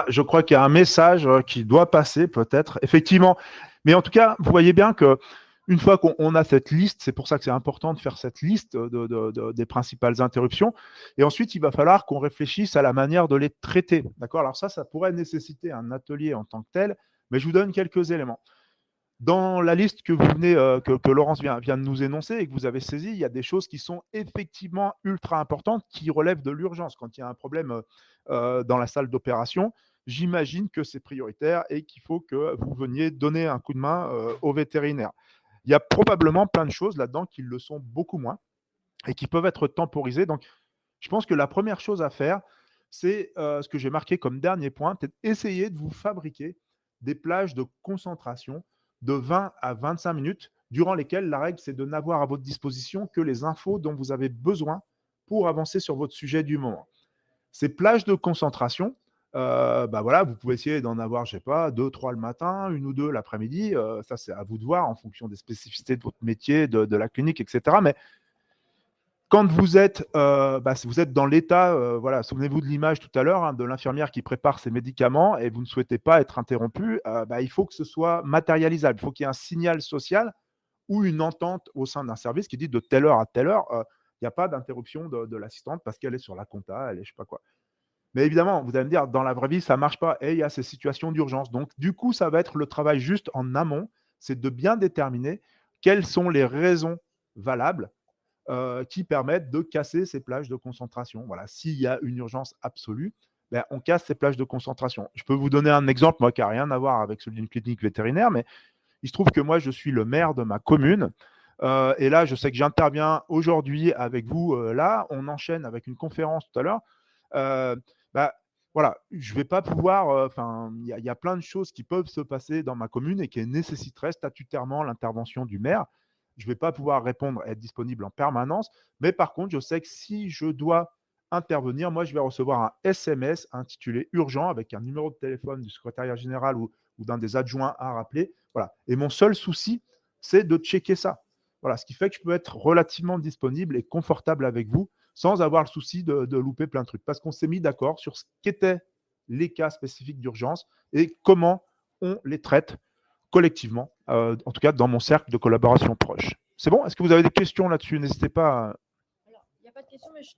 Je crois qu'il y a un message qui doit passer peut-être, effectivement. Mais en tout cas, vous voyez bien que une fois qu'on a cette liste, c'est pour ça que c'est important de faire cette liste des principales interruptions. Et ensuite, il va falloir qu'on réfléchisse à la manière de les traiter. D'accord ? Alors ça pourrait nécessiter un atelier en tant que tel, mais je vous donne quelques éléments. Dans la liste que vous venez, que Laurence vient de nous énoncer et que vous avez saisie, il y a des choses qui sont effectivement ultra importantes, qui relèvent de l'urgence. Quand il y a un problème dans la salle d'opération, j'imagine que c'est prioritaire et qu'il faut que vous veniez donner un coup de main au vétérinaire. Il y a probablement plein de choses là-dedans qui le sont beaucoup moins et qui peuvent être temporisées. Donc, je pense que la première chose à faire, c'est ce que j'ai marqué comme dernier point, peut-être essayer de vous fabriquer des plages de concentration de 20 à 25 minutes, durant lesquelles la règle, c'est de n'avoir à votre disposition que les infos dont vous avez besoin pour avancer sur votre sujet du moment. Ces plages de concentration, voilà, vous pouvez essayer d'en avoir, je ne sais pas, 2, 3 le matin, 1 ou 2 l'après-midi. Ça, c'est à vous de voir en fonction des spécificités de votre métier, de la clinique, etc. Mais quand vous êtes dans l'état, voilà, souvenez-vous de l'image tout à l'heure de l'infirmière qui prépare ses médicaments et vous ne souhaitez pas être interrompu, il faut que ce soit matérialisable. Il faut qu'il y ait un signal social ou une entente au sein d'un service qui dit de telle heure à telle heure, il n'y a pas d'interruption de l'assistante parce qu'elle est sur la compta, elle est je ne sais pas quoi. Mais évidemment, vous allez me dire, dans la vraie vie, ça ne marche pas et il y a ces situations d'urgence. Donc, du coup, ça va être le travail juste en amont, c'est de bien déterminer quelles sont les raisons valables qui permettent de casser ces plages de concentration. Voilà, s'il y a une urgence absolue, on casse ces plages de concentration. Je peux vous donner un exemple, moi, qui n'a rien à voir avec celui d'une clinique vétérinaire, mais il se trouve que moi, je suis le maire de ma commune. Et là, je sais que j'interviens aujourd'hui avec vous. Là, on enchaîne avec une conférence tout à l'heure. Voilà, je ne vais pas pouvoir. Il y a plein de choses qui peuvent se passer dans ma commune et qui nécessiteraient statutairement l'intervention du maire. Je ne vais pas pouvoir répondre, être disponible en permanence. Mais par contre, je sais que si je dois intervenir, moi, je vais recevoir un SMS intitulé urgent avec un numéro de téléphone du secrétariat général ou d'un des adjoints à rappeler. Voilà. Et mon seul souci, c'est de checker ça. Voilà, ce qui fait que je peux être relativement disponible et confortable avec vous sans avoir le souci de louper plein de trucs. Parce qu'on s'est mis d'accord sur ce qu'étaient les cas spécifiques d'urgence et comment on les traite collectivement, en tout cas dans mon cercle de collaboration proche. C'est bon? Est-ce que vous avez des questions là-dessus? N'hésitez pas. Alors, il n'y a pas de questions, mais je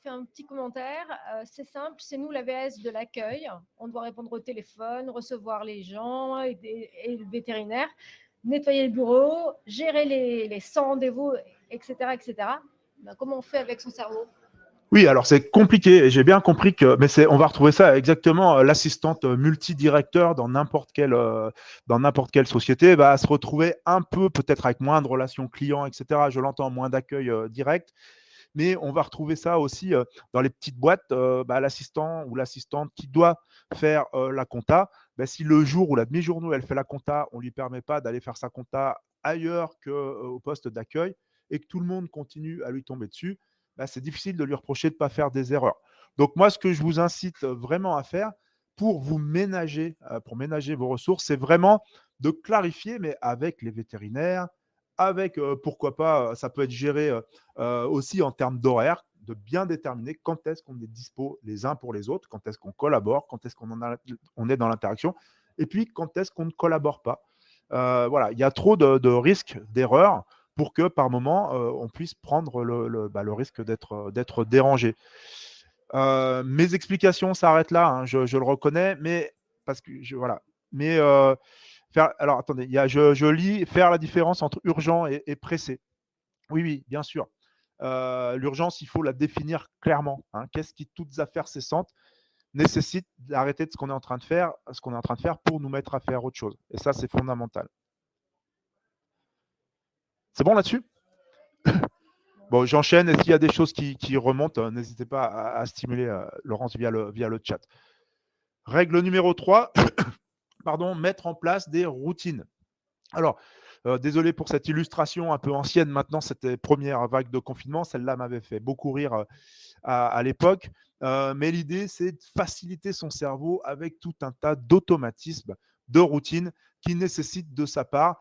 fais un petit commentaire. C'est simple, c'est nous l'AVS de l'accueil. On doit répondre au téléphone, recevoir les gens et le vétérinaire, nettoyer le bureau, gérer les 100 rendez-vous, etc. etc. Comment on fait avec son cerveau? Oui, alors c'est compliqué et j'ai bien compris que, mais on va retrouver ça exactement. L'assistante multidirecteur dans n'importe quelle société va se retrouver un peu peut-être avec moins de relations clients, etc. Je l'entends, moins d'accueil direct, mais on va retrouver ça aussi dans les petites boîtes. L'assistant ou l'assistante qui doit faire la compta, si le jour ou la demi-journée où elle fait la compta, on lui permet pas d'aller faire sa compta ailleurs qu'au poste d'accueil et que tout le monde continue à lui tomber dessus, c'est difficile de lui reprocher de ne pas faire des erreurs. Donc moi, ce que je vous incite vraiment à faire pour ménager vos ressources, c'est vraiment de clarifier, mais avec les vétérinaires, avec, pourquoi pas, ça peut être géré aussi en termes d'horaire, de bien déterminer quand est-ce qu'on est dispo les uns pour les autres, quand est-ce qu'on collabore, quand est-ce on est dans l'interaction, et puis quand est-ce qu'on ne collabore pas. Voilà, il y a trop de risques d'erreur pour que par moment, on puisse prendre le risque d'être dérangé. Mes explications s'arrêtent là, hein, je le reconnais, mais parce que voilà. Mais alors attendez, je lis faire la différence entre urgent et pressé. Oui, oui, bien sûr. L'urgence, il faut la définir clairement. Hein. Qu'est-ce qui, toutes affaires cessantes, nécessite d'arrêter de ce qu'on est en train de faire pour nous mettre à faire autre chose. Et ça, c'est fondamental. C'est bon là-dessus? Bon, j'enchaîne. Et s'il y a des choses qui remontent, n'hésitez pas à stimuler Laurence via le chat. Règle numéro 3, mettre en place des routines. Alors, désolé pour cette illustration un peu ancienne. Maintenant, c'était première vague de confinement. Celle-là m'avait fait beaucoup rire à l'époque. Mais l'idée, c'est de faciliter son cerveau avec tout un tas d'automatismes, de routines qui nécessitent de sa part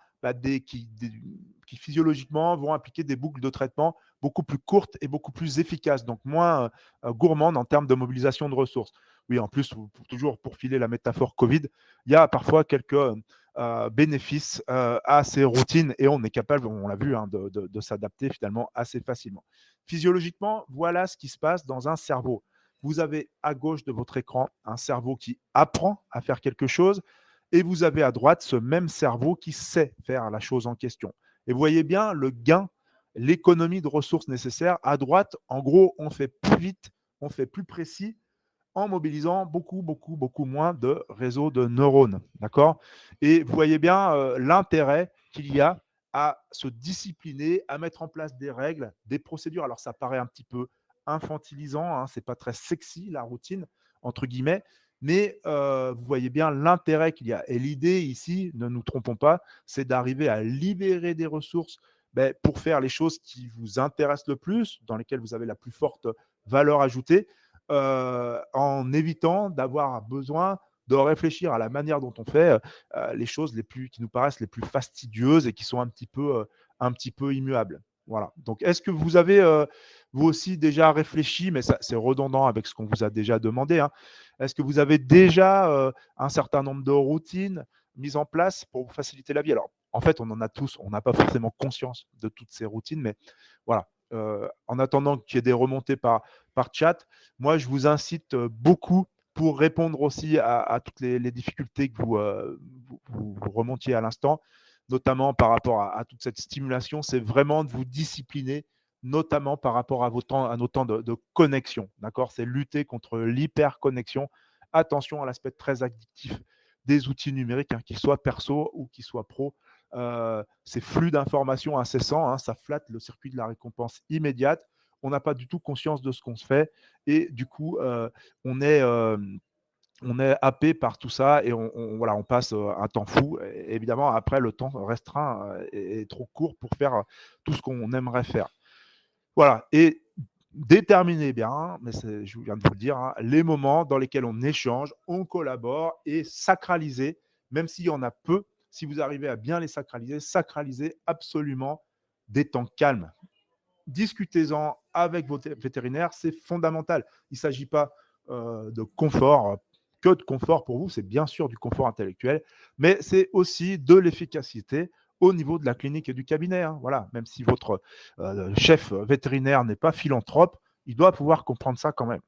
qui physiologiquement vont impliquer des boucles de traitement beaucoup plus courtes et beaucoup plus efficaces, donc moins gourmandes en termes de mobilisation de ressources. Oui, en plus, toujours pour filer la métaphore Covid, il y a parfois quelques bénéfices à ces routines et on est capable, on l'a vu, hein, de s'adapter finalement assez facilement. Physiologiquement, voilà ce qui se passe dans un cerveau. Vous avez à gauche de votre écran un cerveau qui apprend à faire quelque chose et vous avez à droite ce même cerveau qui sait faire la chose en question. Et vous voyez bien le gain, l'économie de ressources nécessaires. À droite, en gros, on fait plus vite, on fait plus précis en mobilisant beaucoup, beaucoup, beaucoup moins de réseaux de neurones. D'accord? Et vous voyez bien l'intérêt qu'il y a à se discipliner, à mettre en place des règles, des procédures. Alors, ça paraît un petit peu infantilisant, hein, c'est pas très sexy la routine, entre guillemets, mais vous voyez bien l'intérêt qu'il y a. Et l'idée ici, ne nous trompons pas, c'est d'arriver à libérer des ressources pour faire les choses qui vous intéressent le plus, dans lesquelles vous avez la plus forte valeur ajoutée, en évitant d'avoir besoin de réfléchir à la manière dont on fait les choses qui nous paraissent les plus fastidieuses et qui sont un petit peu immuables. Voilà. Donc, est-ce que vous avez, vous aussi, déjà réfléchi, mais ça, c'est redondant avec ce qu'on vous a déjà demandé, hein, est-ce que vous avez déjà un certain nombre de routines mises en place pour vous faciliter la vie? Alors, en fait, on en a tous, on n'a pas forcément conscience de toutes ces routines, mais voilà. En attendant qu'il y ait des remontées par chat, moi, je vous incite beaucoup pour répondre aussi à toutes les difficultés que vous remontiez à l'instant, notamment par rapport à toute cette stimulation, c'est vraiment de vous discipliner, notamment par rapport à nos temps de connexion. D'accord? C'est lutter contre l'hyperconnexion. Attention à l'aspect très addictif des outils numériques, hein, qu'ils soient perso ou qu'ils soient pro. Ces flux d'informations incessants, hein, ça flatte le circuit de la récompense immédiate. On n'a pas du tout conscience de ce qu'on se fait et du coup, on est happé par tout ça et voilà, on passe un temps fou. Et évidemment, après, le temps restreint est trop court pour faire tout ce qu'on aimerait faire. Voilà. Et déterminez bien, mais je viens de vous le dire, hein, les moments dans lesquels on échange, on collabore et sacraliser, même s'il y en a peu, si vous arrivez à bien les sacraliser absolument des temps calmes. Discutez-en avec votre vétérinaire, c'est fondamental. Il ne s'agit pas de confort, que de confort pour vous, c'est bien sûr du confort intellectuel, mais c'est aussi de l'efficacité au niveau de la clinique et du cabinet. Hein. Voilà, même si votre chef vétérinaire n'est pas philanthrope, il doit pouvoir comprendre ça quand même.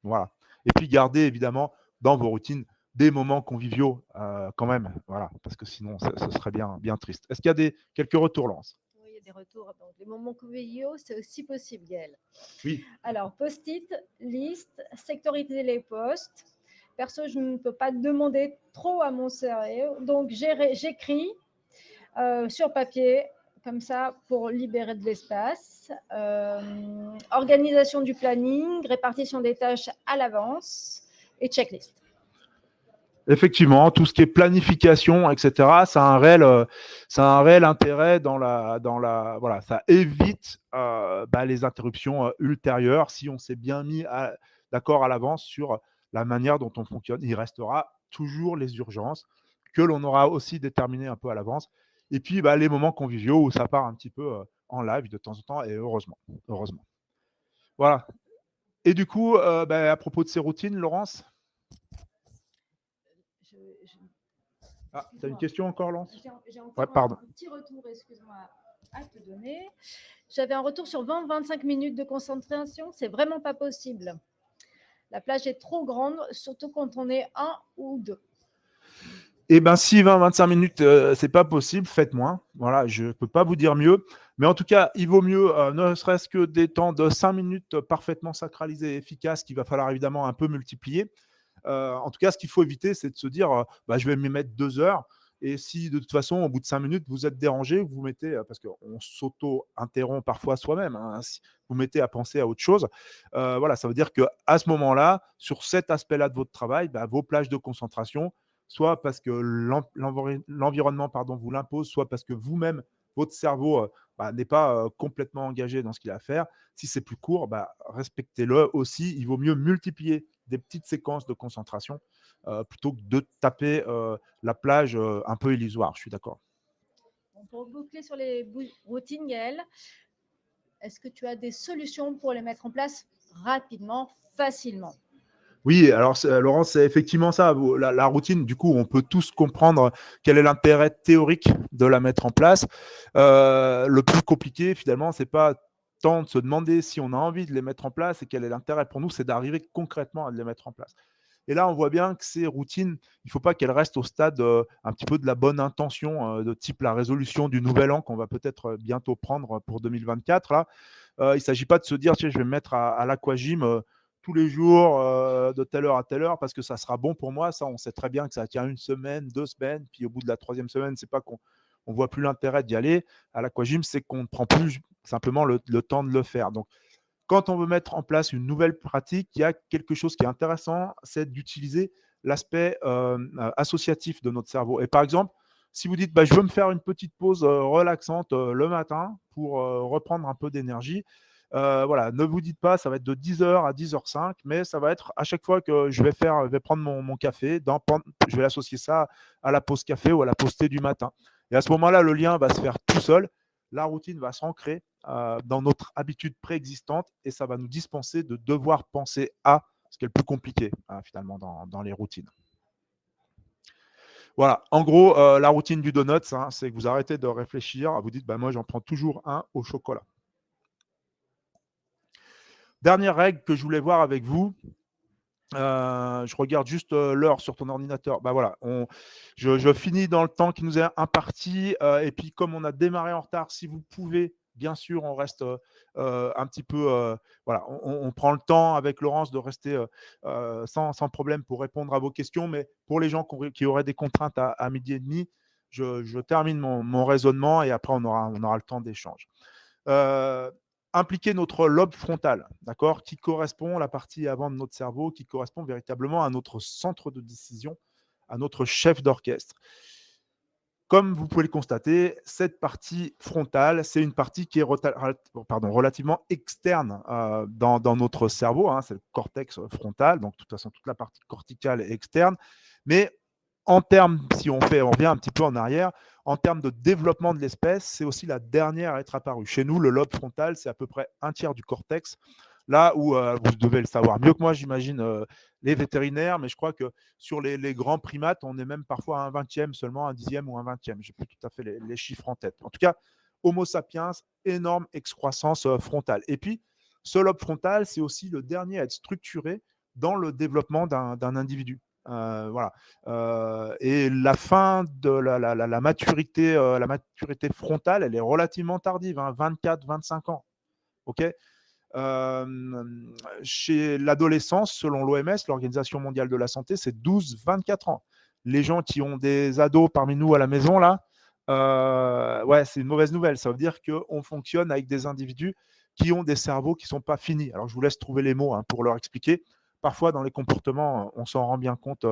Voilà. Et puis gardez évidemment dans vos routines des moments conviviaux quand même, voilà, parce que sinon ce serait bien triste. Est-ce qu'il y a quelques retours, Laurence? Oui, il y a des retours. Donc, les moments conviviaux, c'est aussi possible, Gaël. Oui. Alors, post-it, liste, sectoriser les postes. Perso, je ne peux pas demander trop à mon cerveau, donc j'écris sur papier, comme ça, pour libérer de l'espace. Organisation du planning, répartition des tâches à l'avance et checklist. Effectivement, tout ce qui est planification, etc., ça a un réel intérêt voilà, ça évite les interruptions ultérieures si on s'est bien mis d'accord à l'avance sur la manière dont on fonctionne. Il restera toujours les urgences que l'on aura aussi déterminées un peu à l'avance. Et puis, les moments conviviaux où ça part un petit peu en live de temps en temps, et heureusement. Voilà. Et du coup, à propos de ces routines, Laurence? Ah, tu as une question encore, Laurence? J'ai encore un petit retour, excuse-moi, à te donner. J'avais un retour sur 20-25 minutes de concentration. C'est vraiment pas possible. La plage est trop grande, surtout quand on est un ou deux. Eh bien, si 20-25 minutes, c'est pas possible, faites moins. Voilà, je ne peux pas vous dire mieux. Mais en tout cas, il vaut mieux, ne serait-ce que des temps de 5 minutes parfaitement sacralisés et efficaces qu'il va falloir évidemment un peu multiplier. En tout cas, ce qu'il faut éviter, c'est de se dire je vais m'y mettre 2 heures. Et si de toute façon, au bout de 5 minutes, vous êtes dérangé, vous mettez, parce qu'on s'auto-interrompt parfois soi-même, hein, si vous mettez à penser à autre chose, voilà, ça veut dire qu'à ce moment-là, sur cet aspect-là de votre travail, vos plages de concentration, soit parce que l'environnement vous l'impose, soit parce que vous-même, votre cerveau n'est pas complètement engagé dans ce qu'il a à faire. Si c'est plus court, respectez-le aussi. Il vaut mieux multiplier des petites séquences de concentration plutôt que de taper la plage un peu illusoire. Je suis d'accord. Pour boucler sur les routines, Gaël, est-ce que tu as des solutions pour les mettre en place rapidement, facilement? Oui, alors Laurence, c'est effectivement ça. La routine, du coup, on peut tous comprendre quel est l'intérêt théorique de la mettre en place. Le plus compliqué, finalement, c'est pas tant de se demander si on a envie de les mettre en place et quel est l'intérêt pour nous, c'est d'arriver concrètement à les mettre en place. Et là, on voit bien que ces routines, il ne faut pas qu'elles restent au stade un petit peu de la bonne intention, de type la résolution du nouvel an qu'on va peut-être bientôt prendre pour 2024. Là. Il ne s'agit pas de se dire, tiens, je vais me mettre à l'aquagym tous les jours de telle heure à telle heure parce que ça sera bon pour moi. Ça, on sait très bien que ça tient 1 semaine, 2 semaines. Puis au bout de la 3e semaine, c'est pas qu'on ne voit plus l'intérêt d'y aller. À l'aquagym, c'est qu'on ne prend plus simplement le temps de le faire. Donc, Quand on veut mettre en place une nouvelle pratique, il y a quelque chose qui est intéressant, c'est d'utiliser l'aspect associatif de notre cerveau. Et par exemple, si vous dites je veux me faire une petite pause relaxante le matin pour reprendre un peu d'énergie, voilà, ne vous dites pas ça va être de 10h à 10h05, mais ça va être à chaque fois que je vais prendre mon café, je vais l'associer ça à la pause café ou à la pause thé du matin. Et à ce moment-là, le lien va se faire tout seul, la routine va s'ancrer dans notre habitude préexistante et ça va nous dispenser de devoir penser à ce qui est le plus compliqué finalement dans les routines. Voilà, en gros, la routine du donut, c'est que vous arrêtez de réfléchir, vous dites moi j'en prends toujours un au chocolat. Dernière règle que je voulais voir avec vous, je regarde juste l'heure sur ton ordinateur. Voilà, je finis dans le temps qui nous est imparti. Et puis, comme on a démarré en retard, si vous pouvez, bien sûr, on reste un petit peu. Voilà, on prend le temps avec Laurence de rester sans problème pour répondre à vos questions. Mais pour les gens qui auraient des contraintes à midi et demi, je termine mon raisonnement et après, on aura le temps d'échange. Impliquer notre lobe frontal, d'accord, qui correspond à la partie avant de notre cerveau, qui correspond véritablement à notre centre de décision, à notre chef d'orchestre. Comme vous pouvez le constater, cette partie frontale, c'est une partie qui est relativement externe dans notre cerveau, c'est le cortex frontal, donc de toute façon, toute la partie corticale est externe, mais en termes, si on revient un petit peu en arrière, en termes de développement de l'espèce, c'est aussi la dernière à être apparue. Chez nous, le lobe frontal, c'est à peu près un tiers du cortex. Là où vous devez le savoir mieux que moi, j'imagine, les vétérinaires, mais je crois que sur les grands primates, on est même parfois à un 20e seulement, un 10e ou un 20e. Je n'ai plus tout à fait les chiffres en tête. En tout cas, Homo sapiens, énorme excroissance frontale. Et puis, ce lobe frontal, c'est aussi le dernier à être structuré dans le développement d'un individu. Voilà. Et la fin de la maturité frontale, elle est relativement tardive, 24-25 ans. OK. Chez l'adolescence, selon l'OMS, l'Organisation mondiale de la santé, c'est 12-24 ans. Les gens qui ont des ados parmi nous à la maison, là, c'est une mauvaise nouvelle. Ça veut dire qu'on fonctionne avec des individus qui ont des cerveaux qui ne sont pas finis. Alors, je vous laisse trouver les mots pour leur expliquer. Parfois, dans les comportements, on s'en rend bien compte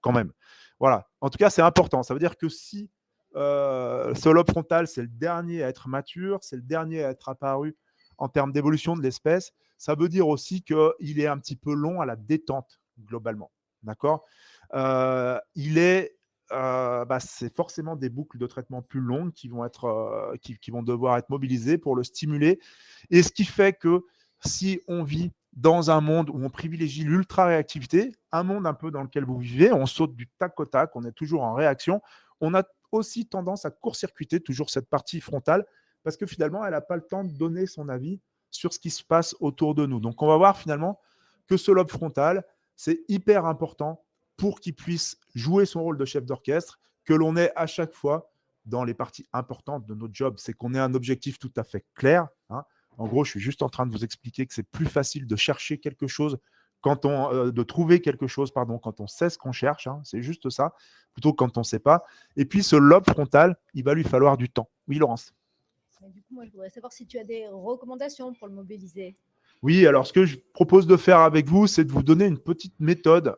quand même. Voilà. En tout cas, c'est important. Ça veut dire que si ce lobe frontal, c'est le dernier à être mature, c'est le dernier à être apparu en termes d'évolution de l'espèce, ça veut dire aussi qu'il est un petit peu long à la détente, globalement. D'accord. C'est forcément des boucles de traitement plus longues qui vont devoir être mobilisées pour le stimuler. Et ce qui fait que si on vit dans un monde où on privilégie l'ultra-réactivité, un monde un peu dans lequel vous vivez, on saute du tac au tac, on est toujours en réaction, on a aussi tendance à court-circuiter toujours cette partie frontale parce que finalement, elle n'a pas le temps de donner son avis sur ce qui se passe autour de nous. Donc, on va voir finalement que ce lobe frontal, c'est hyper important pour qu'il puisse jouer son rôle de chef d'orchestre, que l'on ait à chaque fois dans les parties importantes de notre job, c'est qu'on ait un objectif tout à fait clair. En gros, je suis juste en train de vous expliquer que c'est plus facile de chercher quelque chose de trouver quelque chose, quand on sait ce qu'on cherche, c'est juste ça, plutôt que quand on ne sait pas. Et puis, ce lobe frontal, il va lui falloir du temps. Oui, Laurence. Du coup, moi, je voudrais savoir si tu as des recommandations pour le mobiliser. Oui, alors ce que je propose de faire avec vous, c'est de vous donner une petite méthode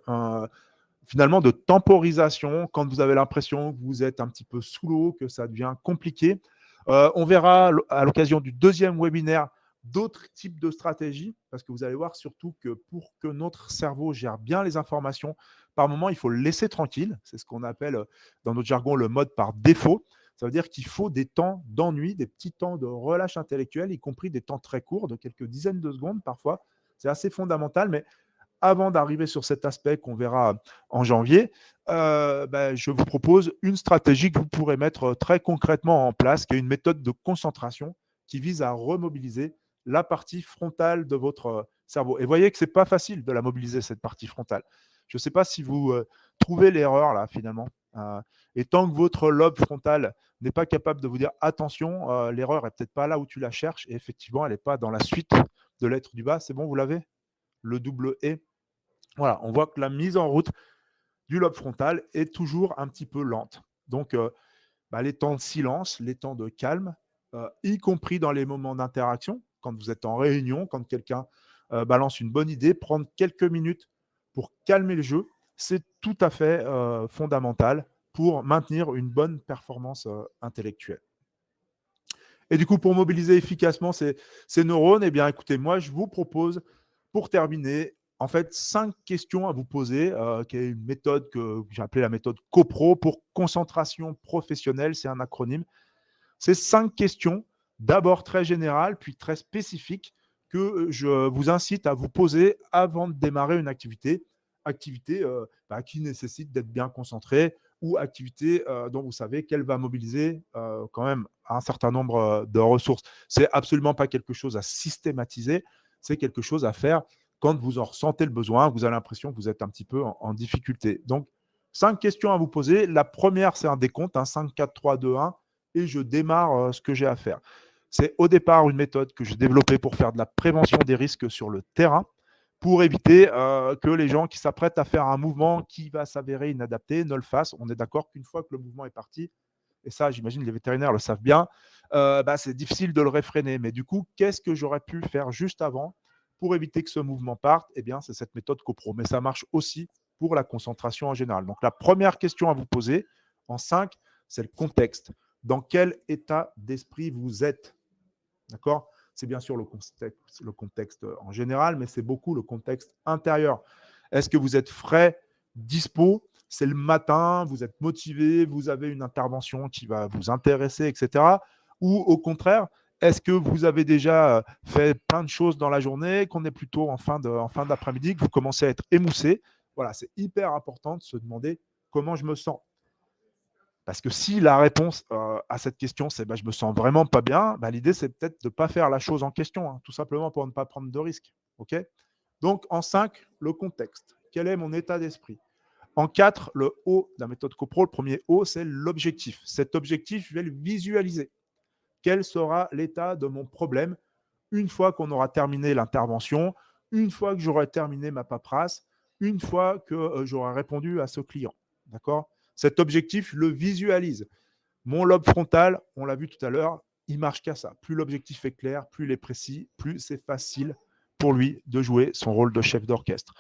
finalement de temporisation quand vous avez l'impression que vous êtes un petit peu sous l'eau, que ça devient compliqué. On verra à l'occasion du deuxième webinaire d'autres types de stratégies, parce que vous allez voir surtout que pour que notre cerveau gère bien les informations, par moment, il faut le laisser tranquille. C'est ce qu'on appelle dans notre jargon le mode par défaut. Ça veut dire qu'il faut des temps d'ennui, des petits temps de relâche intellectuel, y compris des temps très courts, de quelques dizaines de secondes parfois. C'est assez fondamental, mais avant d'arriver sur cet aspect qu'on verra en janvier, je vous propose une stratégie que vous pourrez mettre très concrètement en place, qui est une méthode de concentration qui vise à remobiliser la partie frontale de votre cerveau. Et voyez que ce n'est pas facile de la mobiliser, cette partie frontale. Je ne sais pas si vous trouvez l'erreur là, finalement. Et tant que votre lobe frontal n'est pas capable de vous dire attention, l'erreur n'est peut-être pas là où tu la cherches, et effectivement, elle n'est pas dans la suite de l'être du bas. C'est bon, vous l'avez ? Le double E. Voilà, on voit que la mise en route du lobe frontal est toujours un petit peu lente. Donc, les temps de silence, les temps de calme, y compris dans les moments d'interaction, quand vous êtes en réunion, quand quelqu'un balance une bonne idée, prendre quelques minutes pour calmer le jeu, c'est tout à fait fondamental pour maintenir une bonne performance intellectuelle. Et du coup, pour mobiliser efficacement ces neurones, eh bien, écoutez, moi, je vous propose, pour terminer, en fait, 5 questions à vous poser, qui est une méthode que j'ai appelée la méthode CoPro pour concentration professionnelle, c'est un acronyme. C'est 5 questions, d'abord très générales, puis très spécifiques, que je vous incite à vous poser avant de démarrer une activité qui nécessite d'être bien concentré ou activité dont vous savez qu'elle va mobiliser quand même un certain nombre de ressources. C'est absolument pas quelque chose à systématiser, c'est quelque chose à faire quand vous en ressentez le besoin, vous avez l'impression que vous êtes un petit peu en difficulté. Donc, 5 questions à vous poser. La première, c'est un décompte, 5, 4, 3, 2, 1, et je démarre ce que j'ai à faire. C'est au départ une méthode que j'ai développée pour faire de la prévention des risques sur le terrain, pour éviter que les gens qui s'apprêtent à faire un mouvement qui va s'avérer inadapté ne le fassent. On est d'accord qu'une fois que le mouvement est parti, et ça, j'imagine les vétérinaires le savent bien, c'est difficile de le réfréner. Mais du coup, qu'est-ce que j'aurais pu faire juste avant pour éviter que ce mouvement parte? Eh bien, c'est cette méthode CoPro. Mais ça marche aussi pour la concentration en général. Donc, la première question à vous poser en 5, c'est le contexte. Dans quel état d'esprit vous êtes? D'accord? C'est bien sûr le contexte en général, mais c'est beaucoup le contexte intérieur. Est-ce que vous êtes frais, dispo? C'est le matin, vous êtes motivé, vous avez une intervention qui va vous intéresser, etc. Ou au contraire, est-ce que vous avez déjà fait plein de choses dans la journée, qu'on est plutôt en fin d'après-midi, que vous commencez à être émoussé? Voilà, c'est hyper important de se demander comment je me sens. Parce que si la réponse à cette question, c'est je me sens vraiment pas bien, l'idée, c'est peut-être de ne pas faire la chose en question, tout simplement pour ne pas prendre de risques. Okay. Donc, en 5, le contexte. Quel est mon état d'esprit? En 4, le O de la méthode CoPro, le premier O, c'est l'objectif. Cet objectif, je vais le visualiser. Quel sera l'état de mon problème une fois qu'on aura terminé l'intervention, une fois que j'aurai terminé ma paperasse, une fois que j'aurai répondu à ce client. D'accord? Cet objectif, je le visualise. Mon lobe frontal, on l'a vu tout à l'heure, il marche qu'à ça. Plus l'objectif est clair, plus il est précis, plus c'est facile pour lui de jouer son rôle de chef d'orchestre.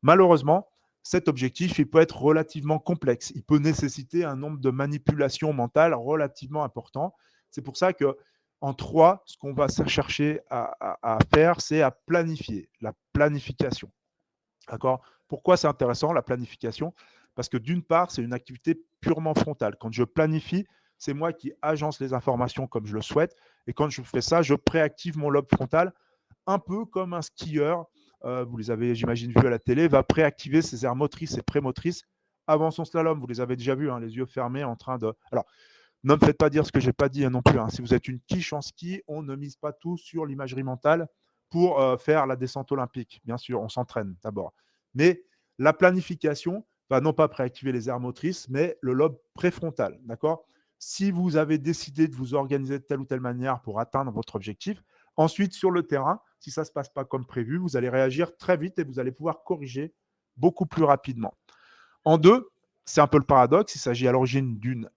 Malheureusement, cet objectif, il peut être relativement complexe. Il peut nécessiter un nombre de manipulations mentales relativement important. C'est pour ça que en 3, ce qu'on va chercher à faire, c'est à planifier, la planification. D'accord? Pourquoi c'est intéressant, la planification? Parce que d'une part, c'est une activité purement frontale. Quand je planifie, c'est moi qui agence les informations comme je le souhaite. Et quand je fais ça, je préactive mon lobe frontal, un peu comme un skieur, vous les avez, j'imagine, vu à la télé, va préactiver ses aires motrices et prémotrices avant son slalom. Vous les avez déjà vus, les yeux fermés, en train de… Alors, ne me faites pas dire ce que je n'ai pas dit non plus. Si vous êtes une quiche en ski, on ne mise pas tout sur l'imagerie mentale pour faire la descente olympique. Bien sûr, on s'entraîne d'abord. Mais la planification va non pas préactiver les aires motrices, mais le lobe préfrontal. D'accord? Si vous avez décidé de vous organiser de telle ou telle manière pour atteindre votre objectif, ensuite, sur le terrain, si ça ne se passe pas comme prévu, vous allez réagir très vite et vous allez pouvoir corriger beaucoup plus rapidement. En 2, c'est un peu le paradoxe, il s'agit à l'origine d'une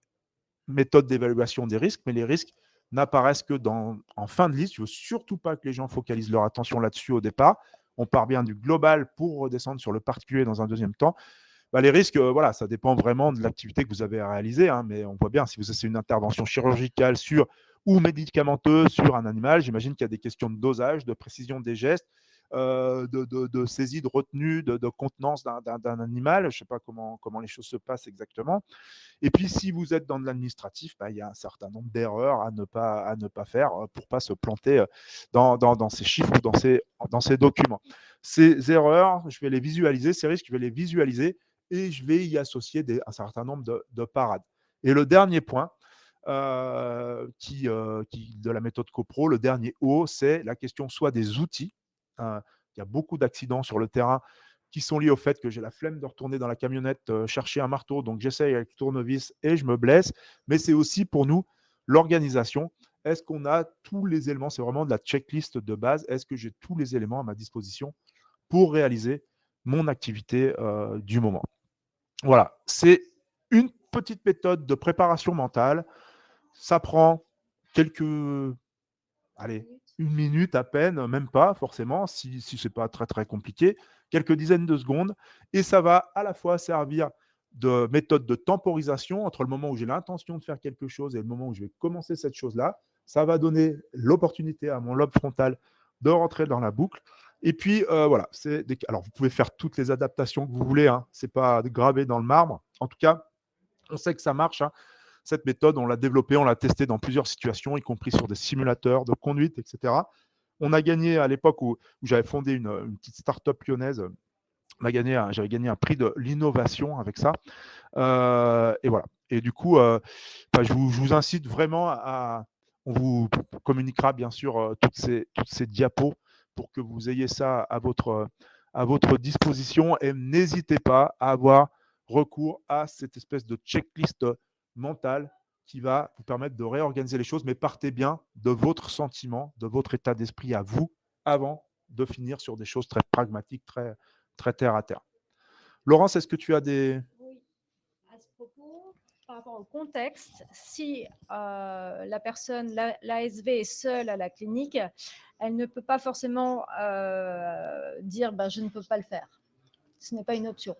méthode d'évaluation des risques, mais les risques n'apparaissent que en fin de liste. Je ne veux surtout pas que les gens focalisent leur attention là-dessus au départ. On part bien du global pour redescendre sur le particulier dans un deuxième temps. Les risques, ça dépend vraiment de l'activité que vous avez à réaliser, mais on voit bien, si vous essayez une intervention chirurgicale ou médicamenteuse sur un animal, j'imagine qu'il y a des questions de dosage, de précision des gestes, de saisie, de retenue, de contenance d'un animal. Je ne sais pas comment les choses se passent exactement. Et puis, si vous êtes dans de l'administratif, il y a un certain nombre d'erreurs à ne pas faire pour ne pas se planter dans ces chiffres ou dans ces documents. Ces erreurs, je vais les visualiser, ces risques, je vais les visualiser et je vais y associer un certain nombre de parades. Et le dernier point de la méthode CoPro, le dernier O, c'est la question soit des outils. Il y a beaucoup d'accidents sur le terrain qui sont liés au fait que j'ai la flemme de retourner dans la camionnette chercher un marteau, donc j'essaye avec le tournevis et je me blesse. Mais c'est aussi pour nous l'organisation. Est-ce qu'on a tous les éléments? C'est vraiment de la checklist de base. Est-ce que j'ai tous les éléments à ma disposition pour réaliser mon activité du moment? Voilà, c'est une petite méthode de préparation mentale. Ça prend allez, 1 minute à peine, même pas forcément, si ce n'est pas très très compliqué, quelques dizaines de secondes, et ça va à la fois servir de méthode de temporisation entre le moment où j'ai l'intention de faire quelque chose et le moment où je vais commencer cette chose-là. Ça va donner l'opportunité à mon lobe frontal de rentrer dans la boucle. Et puis, voilà. Alors, vous pouvez faire toutes les adaptations que vous voulez. Hein. Ce n'est pas gravé dans le marbre. En tout cas, on sait que ça marche. Hein. Cette méthode, on l'a développée, on l'a testée dans plusieurs situations, y compris sur des simulateurs de conduite, etc. On a gagné à l'époque où j'avais fondé une petite start-up lyonnaise. J'avais gagné un prix de l'innovation avec ça. Et voilà. Et du coup, je vous incite vraiment on vous communiquera bien sûr toutes ces diapos pour que vous ayez ça à votre disposition. Et n'hésitez pas à avoir recours à cette espèce de checklist mentale qui va vous permettre de réorganiser les choses. Mais partez bien de votre sentiment, de votre état d'esprit à vous, avant de finir sur des choses très pragmatiques, très, très terre à terre. Laurence, est-ce que tu as des... Oui, à ce propos, par rapport au contexte, si la personne, l'ASV est seule à la clinique, elle ne peut pas forcément dire je ne peux pas le faire. Ce n'est pas une option.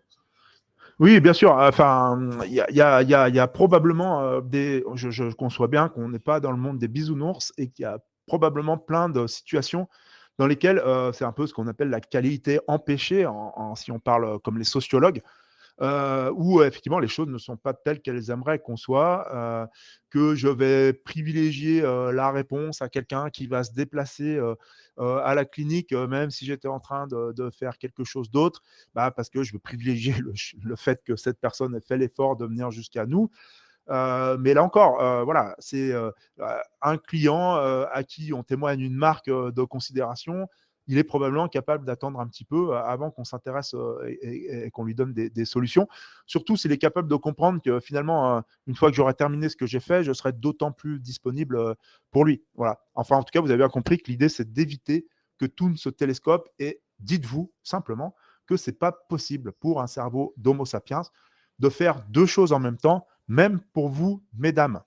Oui, bien sûr. Enfin, il y a probablement je conçois bien qu'on n'est pas dans le monde des bisounours et qu'il y a probablement plein de situations dans lesquelles c'est un peu ce qu'on appelle la qualité empêchée, si on parle comme les sociologues, où effectivement les choses ne sont pas telles qu'elles aimeraient qu'on soit, que je vais privilégier la réponse à quelqu'un qui va se déplacer à la clinique, même si j'étais en train de faire quelque chose d'autre, parce que je veux privilégier le fait que cette personne ait fait l'effort de venir jusqu'à nous. Mais là encore, voilà, c'est un client à qui on témoigne une marque de considération. Il est probablement capable d'attendre un petit peu avant qu'on s'intéresse et qu'on lui donne des solutions. Surtout s'il est capable de comprendre que finalement, une fois que j'aurai terminé ce que j'ai fait, je serai d'autant plus disponible pour lui. Voilà. Enfin, en tout cas, vous avez bien compris que l'idée, c'est d'éviter que tout ne se télescope, et dites-vous simplement que ce n'est pas possible pour un cerveau d'Homo sapiens de faire deux choses en même temps, même pour vous, mesdames.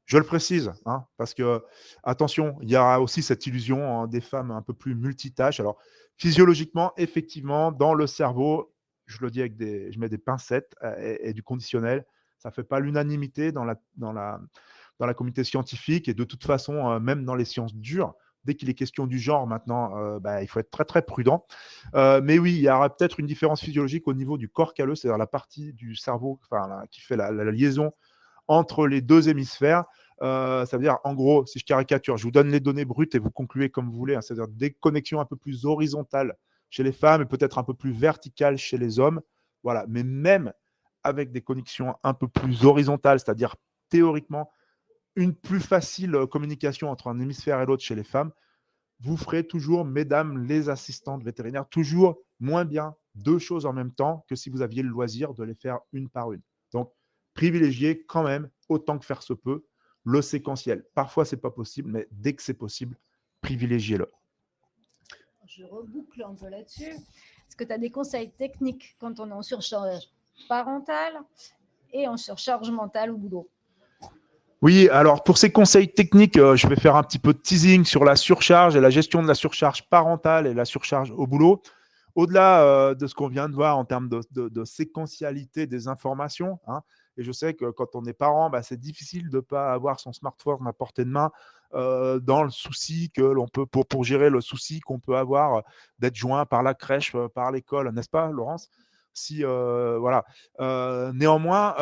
Je le précise, hein, parce que, attention, il y a aussi cette illusion des femmes un peu plus multitâches. Alors, physiologiquement, effectivement, dans le cerveau, je le dis je mets des pincettes et du conditionnel, ça ne fait pas l'unanimité dans la communauté scientifique, et de toute façon, même dans les sciences dures, dès qu'il est question du genre maintenant, il faut être très très prudent. Mais oui, il y aura peut-être une différence physiologique au niveau du corps calleux, c'est-à-dire la partie du cerveau qui fait la liaison entre les deux hémisphères. Ça veut dire, en gros, si je caricature, je vous donne les données brutes et vous concluez comme vous voulez, hein, c'est-à-dire des connexions un peu plus horizontales chez les femmes et peut-être un peu plus verticales chez les hommes. Voilà. Mais même avec des connexions un peu plus horizontales, c'est-à-dire théoriquement une plus facile communication entre un hémisphère et l'autre chez les femmes, vous ferez toujours, mesdames les assistantes vétérinaires, toujours moins bien deux choses en même temps que si vous aviez le loisir de les faire une par une. Donc, privilégiez quand même, autant que faire se peut, le séquentiel. Parfois, ce n'est pas possible, mais dès que c'est possible, privilégiez-le. Je reboucle un peu là-dessus. Est-ce que tu as des conseils techniques quand on est en surcharge parentale et en surcharge mentale au boulot? Oui, alors pour ces conseils techniques, je vais faire un petit peu de teasing sur la surcharge et la gestion de la surcharge parentale et la surcharge au boulot. Au-delà de ce qu'on vient de voir en termes de séquentialité des informations, hein, et je sais que quand on est parent, c'est difficile de ne pas avoir son smartphone à portée de main dans le souci que l'on peut, pour gérer le souci qu'on peut avoir d'être joint par la crèche, par l'école, n'est-ce pas, Laurence? Si, voilà. Néanmoins,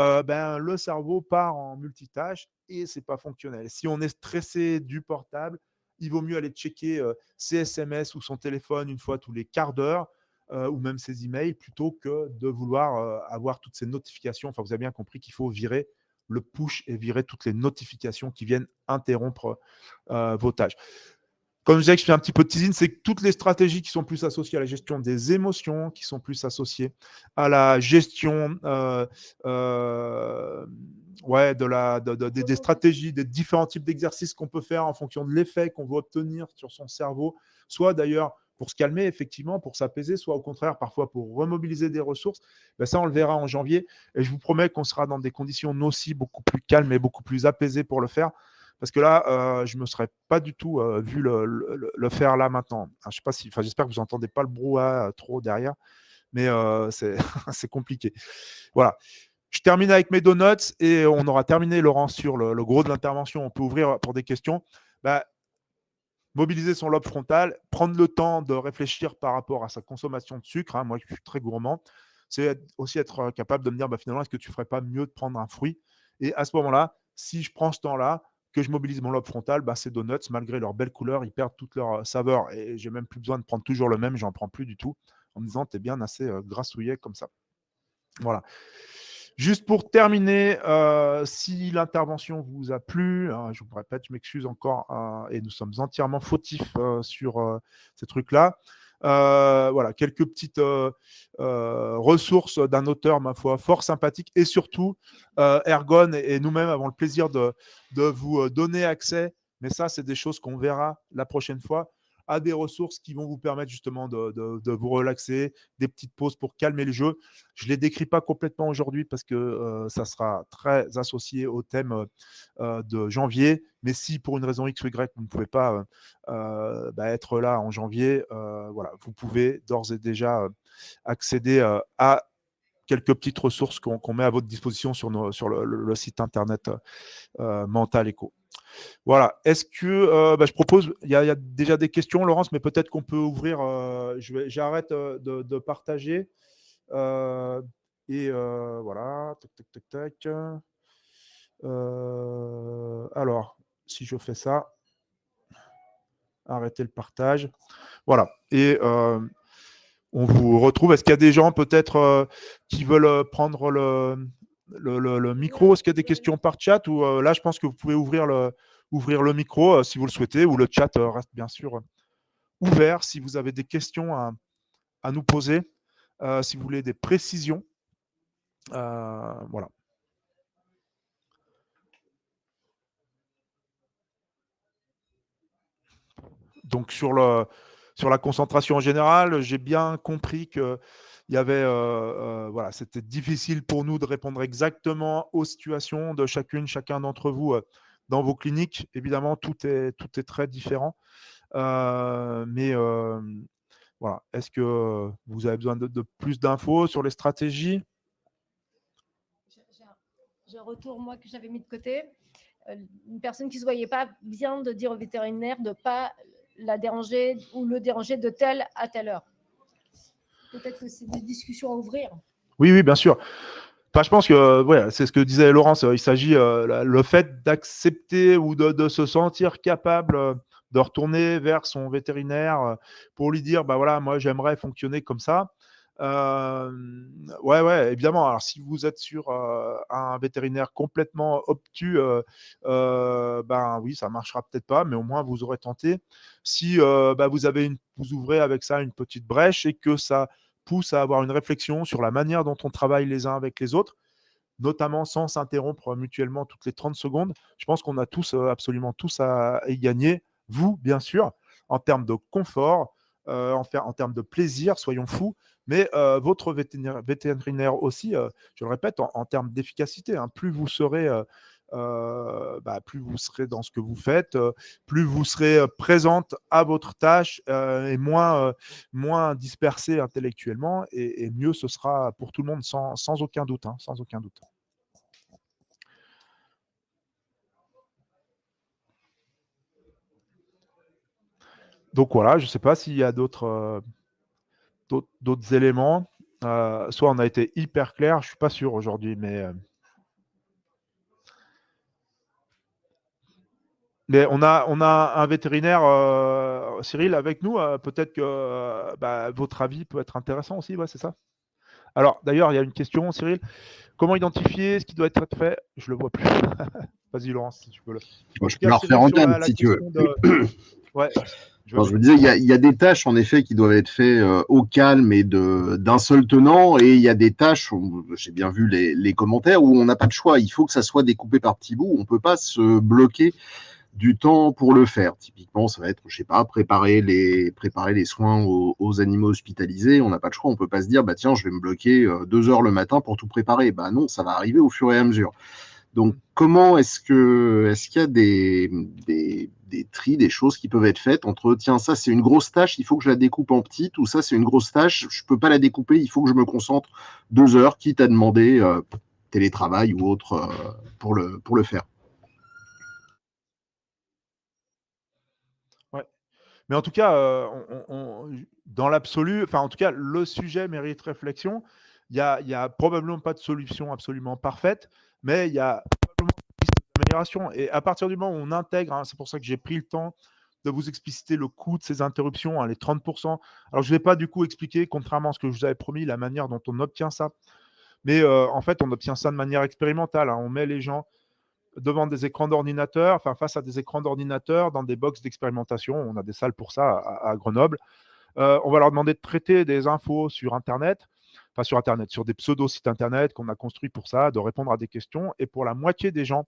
le cerveau part en multitâche et ce n'est pas fonctionnel. Si on est stressé du portable, il vaut mieux aller checker ses SMS ou son téléphone une fois tous les quarts d'heure, ou même ses emails, plutôt que de vouloir avoir toutes ces notifications. Enfin, vous avez bien compris qu'il faut virer le push et virer toutes les notifications qui viennent interrompre vos tâches. Comme je disais, que je fais un petit peu de teasing, c'est que toutes les stratégies qui sont plus associées à la gestion des émotions, qui sont plus associées à la gestion des stratégies, des différents types d'exercices qu'on peut faire en fonction de l'effet qu'on veut obtenir sur son cerveau, soit d'ailleurs pour se calmer, effectivement, pour s'apaiser, soit au contraire, parfois pour remobiliser des ressources. Ça, on le verra en janvier. Et je vous promets qu'on sera dans des conditions, nous aussi, beaucoup plus calmes et beaucoup plus apaisées pour le faire. parce que là, je ne me serais pas du tout vu le faire là maintenant. Je sais pas si, j'espère que vous n'entendez pas le brouhaha trop derrière, mais c'est c'est compliqué. Voilà. Je termine avec mes donuts et on aura terminé, Laurent, sur le gros de l'intervention. On peut ouvrir pour des questions. Bah, mobiliser son lobe frontal, prendre le temps de réfléchir par rapport à sa consommation de sucre. Moi, je suis très gourmand. C'est aussi être capable de me dire, finalement, est-ce que tu ne ferais pas mieux de prendre un fruit? Et à ce moment-là, si je prends ce temps-là, que je mobilise mon lobe frontal, ces donuts, malgré leur belle couleur, ils perdent toute leur saveur. Et j'ai même plus besoin de prendre toujours le même, j'en prends plus du tout, en me disant, t'es bien assez grassouillet comme ça. Voilà. Juste pour terminer, si l'intervention vous a plu, je vous répète, je m'excuse encore, et nous sommes entièrement fautifs sur ces trucs-là. Voilà, quelques petites ressources d'un auteur, ma foi, fort sympathique, et surtout, Ergon et nous-mêmes avons le plaisir de vous donner accès, mais ça, c'est des choses qu'on verra la prochaine fois, à des ressources qui vont vous permettre justement de vous relaxer, des petites pauses pour calmer le jeu. Je ne les décris pas complètement aujourd'hui parce que ça sera très associé au thème de janvier. Mais si pour une raison X ou Y, vous ne pouvez pas être là en janvier, voilà, vous pouvez d'ores et déjà accéder à quelques petites ressources qu'on met à votre disposition sur le site internet Mental Echo. Voilà. Est-ce que je propose, il y a déjà des questions, Laurence, mais peut-être qu'on peut ouvrir. J'arrête de partager. Et voilà. Tac, tac, tac. Alors, si je fais ça, arrêtez le partage. Voilà. Et on vous retrouve. Est-ce qu'il y a des gens peut-être qui veulent prendre le micro? Est-ce qu'il y a des questions par chat? Ou là, je pense que vous pouvez ouvrir le micro si vous le souhaitez, ou le chat reste bien sûr ouvert si vous avez des questions à nous poser, si vous voulez des précisions. Voilà. Donc sur la concentration en général, j'ai bien compris que il y avait, voilà, c'était difficile pour nous de répondre exactement aux situations de chacun d'entre vous dans vos cliniques. Évidemment, tout est très différent. Mais voilà, est-ce que vous avez besoin de plus d'infos sur les stratégies? J'ai un retour, moi, que j'avais mis de côté. Une personne qui ne se voyait pas bien de dire au vétérinaire de ne pas la déranger ou le déranger de telle à telle heure. Peut-être que c'est des discussions à ouvrir. Oui, bien sûr. Je pense que c'est ce que disait Laurence. Il s'agit le fait d'accepter ou de se sentir capable de retourner vers son vétérinaire pour lui dire, voilà, moi j'aimerais fonctionner comme ça. Ouais, évidemment. Alors si vous êtes sur un vétérinaire complètement obtus, oui, ça marchera peut-être pas, mais au moins vous aurez tenté. Si vous ouvrez avec ça une petite brèche et que ça pousse à avoir une réflexion sur la manière dont on travaille les uns avec les autres, notamment sans s'interrompre mutuellement toutes les 30 secondes. Je pense qu'on a tous, absolument tous à y gagner. Vous, bien sûr, en termes de confort, en termes de plaisir, soyons fous, mais votre vétérinaire aussi, je le répète, en termes d'efficacité. Plus vous serez plus vous serez dans ce que vous faites, plus vous serez présente à votre tâche et moins dispersée intellectuellement, et mieux ce sera pour tout le monde, sans aucun doute. Sans aucun doute. Donc voilà, je ne sais pas s'il y a d'autres éléments. Soit on a été hyper clair, je ne suis pas sûr aujourd'hui, mais on a un vétérinaire, Cyril, avec nous. Peut-être que votre avis peut être intéressant aussi, c'est ça? Alors, d'ailleurs, il y a une question, Cyril. Comment identifier ce qui doit être fait? Je ne le vois plus. Vas-y, Laurence, si tu peux. Je peux leur faire entendre, si tu veux. Ouais. Je me disais, il y a des tâches, en effet, qui doivent être faites au calme et d'un seul tenant, et il y a des tâches, j'ai bien vu les commentaires, où on n'a pas de choix. Il faut que ça soit découpé par petits bouts. On ne peut pas se bloquer du temps pour le faire. Typiquement, ça va être, je sais pas, préparer les soins aux animaux hospitalisés. On n'a pas de choix. On peut pas se dire, tiens, je vais me bloquer 2 heures le matin pour tout préparer. Non, ça va arriver au fur et à mesure. Donc, comment est-ce qu'il y a des tris, des choses qui peuvent être faites entre, tiens, ça c'est une grosse tâche, il faut que je la découpe en petites, ou ça c'est une grosse tâche, je peux pas la découper, il faut que je me concentre 2 heures, quitte à demander télétravail ou autre pour le faire. Ouais. Mais en tout cas, dans l'absolu, enfin en tout cas, le sujet mérite réflexion. Il y a probablement pas de solution absolument parfaite, mais il y a probablement des pistes d'amélioration. Et à partir du moment où on intègre, hein, c'est pour ça que j'ai pris le temps de vous expliciter le coût de ces interruptions, hein, les 30%. Alors, je ne vais pas du coup expliquer, contrairement à ce que je vous avais promis, la manière dont on obtient ça. Mais en fait, on obtient ça de manière expérimentale, hein. On met les gens devant des écrans d'ordinateur, enfin face à des écrans d'ordinateur dans des box d'expérimentation. On a des salles pour ça à Grenoble. On va leur demander de traiter des infos sur Internet, enfin sur Internet, sur des pseudo-sites Internet qu'on a construits pour ça, de répondre à des questions. Et pour la moitié des gens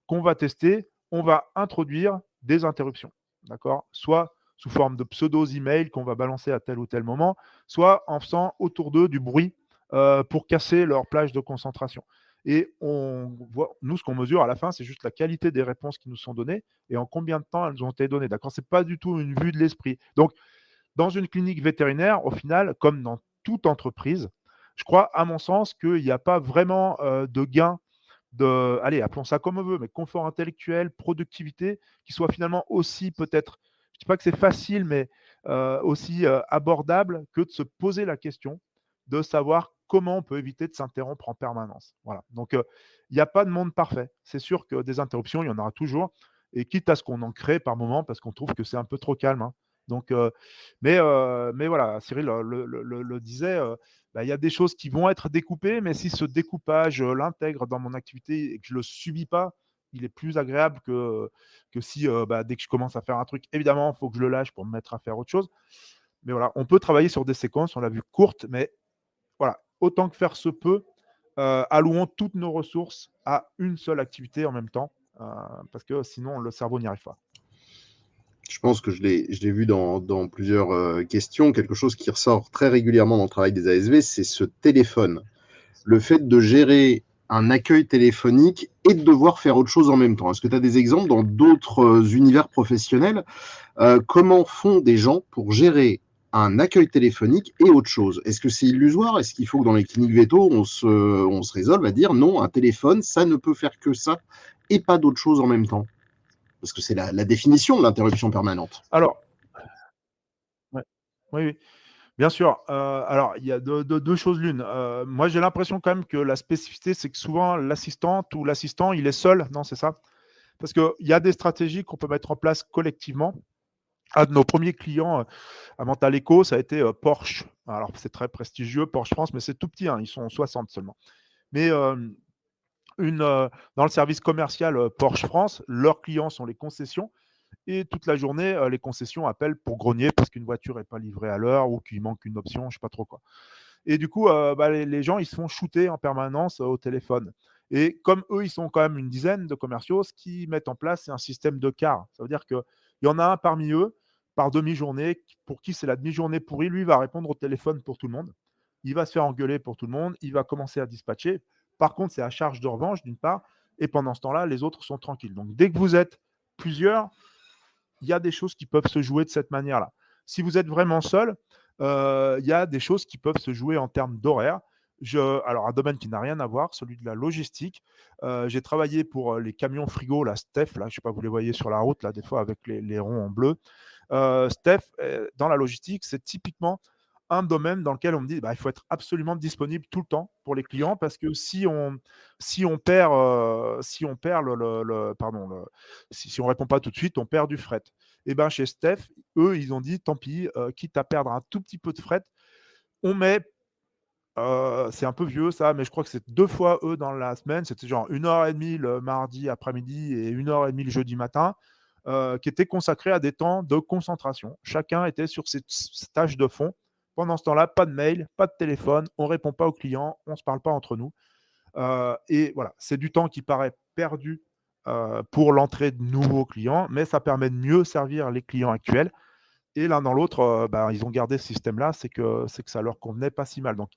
qu'on va tester, on va introduire des interruptions. D'accord ? Soit sous forme de pseudo-emails qu'on va balancer à tel ou tel moment, soit en faisant autour d'eux du bruit pour casser leur plage de concentration. Et nous, ce qu'on mesure à la fin, c'est juste la qualité des réponses qui nous sont données et en combien de temps elles ont été données. D'accord ? Ce n'est pas du tout une vue de l'esprit. Donc, dans une clinique vétérinaire, au final, comme dans toute entreprise, je crois, à mon sens, qu'il n'y a pas vraiment de gain de, allez, appelons ça comme on veut, mais confort intellectuel, productivité, qui soit finalement aussi peut-être, je ne dis pas que c'est facile, mais aussi abordable que de se poser la question de savoir comment on peut éviter de s'interrompre en permanence. Voilà. Donc, il n'y a pas de monde parfait. C'est sûr que des interruptions, il y en aura toujours, et quitte à ce qu'on en crée par moment, parce qu'on trouve que c'est un peu trop calme, hein. Donc, mais voilà, Cyril le disait, bah, il y a des choses qui vont être découpées, mais si ce découpage, je l'intègre dans mon activité et que je ne le subis pas, il est plus agréable que si bah, dès que je commence à faire un truc, évidemment, il faut que je le lâche pour me mettre à faire autre chose. Mais voilà, on peut travailler sur des séquences, on l'a vu courtes, mais voilà, autant que faire se peut, allouons toutes nos ressources à une seule activité en même temps, parce que sinon le cerveau n'y arrive pas. Je pense que je l'ai vu dans plusieurs questions. Quelque chose qui ressort très régulièrement dans le travail des ASV, c'est ce téléphone. Le fait de gérer un accueil téléphonique et de devoir faire autre chose en même temps. Est-ce que tu as des exemples dans d'autres univers professionnels comment font des gens pour gérer un accueil téléphonique et autre chose? Est-ce que c'est illusoire? Est-ce qu'il faut que dans les cliniques véto, on se résolve à dire non, un téléphone, ça ne peut faire que ça et pas d'autre chose en même temps? Parce que c'est la définition de l'interruption permanente. Alors, ouais, oui, oui. Bien sûr. Alors, il y a deux choses l'une. Moi, j'ai l'impression quand même que la spécificité, c'est que souvent, l'assistante ou l'assistant, il est seul. Non, c'est ça. Parce qu'il y a des stratégies qu'on peut mettre en place collectivement. Un de nos premiers clients à Mental Echo, ça a été Porsche. Alors, c'est très prestigieux, Porsche France, mais c'est tout petit, hein, ils sont 60 seulement. Mais dans le service commercial Porsche France, leurs clients sont les concessions. Et toute la journée, les concessions appellent pour grogner parce qu'une voiture n'est pas livrée à l'heure ou qu'il manque une option, je ne sais pas trop quoi. Et du coup, bah, les gens, ils se font shooter en permanence au téléphone. Et comme eux, ils sont quand même une dizaine de commerciaux, ce qu'ils mettent en place, c'est un système de quart. Ça veut dire qu'il y en a un parmi eux, par demi-journée, pour qui c'est la demi-journée pourrie. Lui, il va répondre au téléphone pour tout le monde. Il va se faire engueuler pour tout le monde. Il va commencer à dispatcher. Par contre, c'est à charge de revanche, d'une part. Et pendant ce temps-là, les autres sont tranquilles. Donc, dès que vous êtes plusieurs, il y a des choses qui peuvent se jouer de cette manière-là. Si vous êtes vraiment seul, il y a des choses qui peuvent se jouer en termes d'horaire. Alors, un domaine qui n'a rien à voir, celui de la logistique. J'ai travaillé pour les camions frigo, la Steph, là, je ne sais pas, vous les voyez sur la route, là, des fois, avec les ronds en bleu. Steph, dans la logistique, c'est typiquement un domaine dans lequel on me dit bah, il faut être absolument disponible tout le temps pour les clients parce que si on perd si on répond pas tout de suite, on perd du fret. Et ben chez Steph, eux, ils ont dit tant pis, quitte à perdre un tout petit peu de fret, on met c'est un peu vieux ça, mais je crois que c'est 2 fois eux dans la semaine. C'était genre 1h30 le mardi après-midi et 1h30 le jeudi matin, qui étaient consacrés à des temps de concentration. Chacun était sur ses tâches de fond. Pendant ce temps-là, pas de mail, pas de téléphone, on ne répond pas aux clients, on ne se parle pas entre nous. Et voilà, c'est du temps qui paraît perdu pour l'entrée de nouveaux clients, mais ça permet de mieux servir les clients actuels. Et l'un dans l'autre, ils ont gardé ce système-là, c'est que ça leur convenait pas si mal. Donc,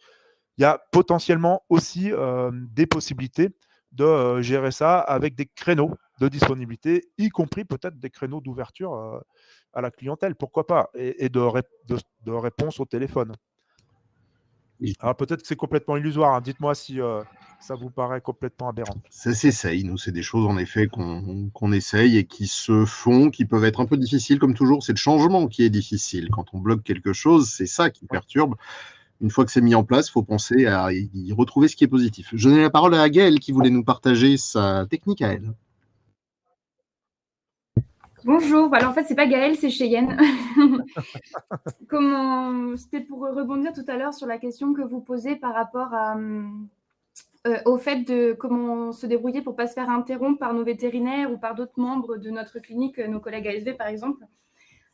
il y a potentiellement aussi des possibilités de gérer ça avec des créneaux de disponibilité, y compris peut-être des créneaux d'ouverture à la clientèle, pourquoi pas, et de réponse au téléphone. Alors peut-être que c'est complètement illusoire, hein. Dites-moi si ça vous paraît complètement aberrant. Ça s'essaye, nous, c'est des choses en effet qu'on essaye et qui se font, qui peuvent être un peu difficiles, comme toujours, c'est le changement qui est difficile. Quand on bloque quelque chose, c'est ça qui perturbe. Une fois que c'est mis en place, il faut penser à y retrouver ce qui est positif. Je donne la parole à Gaëlle qui voulait nous partager sa technique à elle. Bonjour, alors en fait c'est pas Gaëlle, c'est Cheyenne. C'était pour rebondir tout à l'heure sur la question que vous posez par rapport au fait de comment se débrouiller pour pas se faire interrompre par nos vétérinaires ou par d'autres membres de notre clinique, nos collègues ASV par exemple.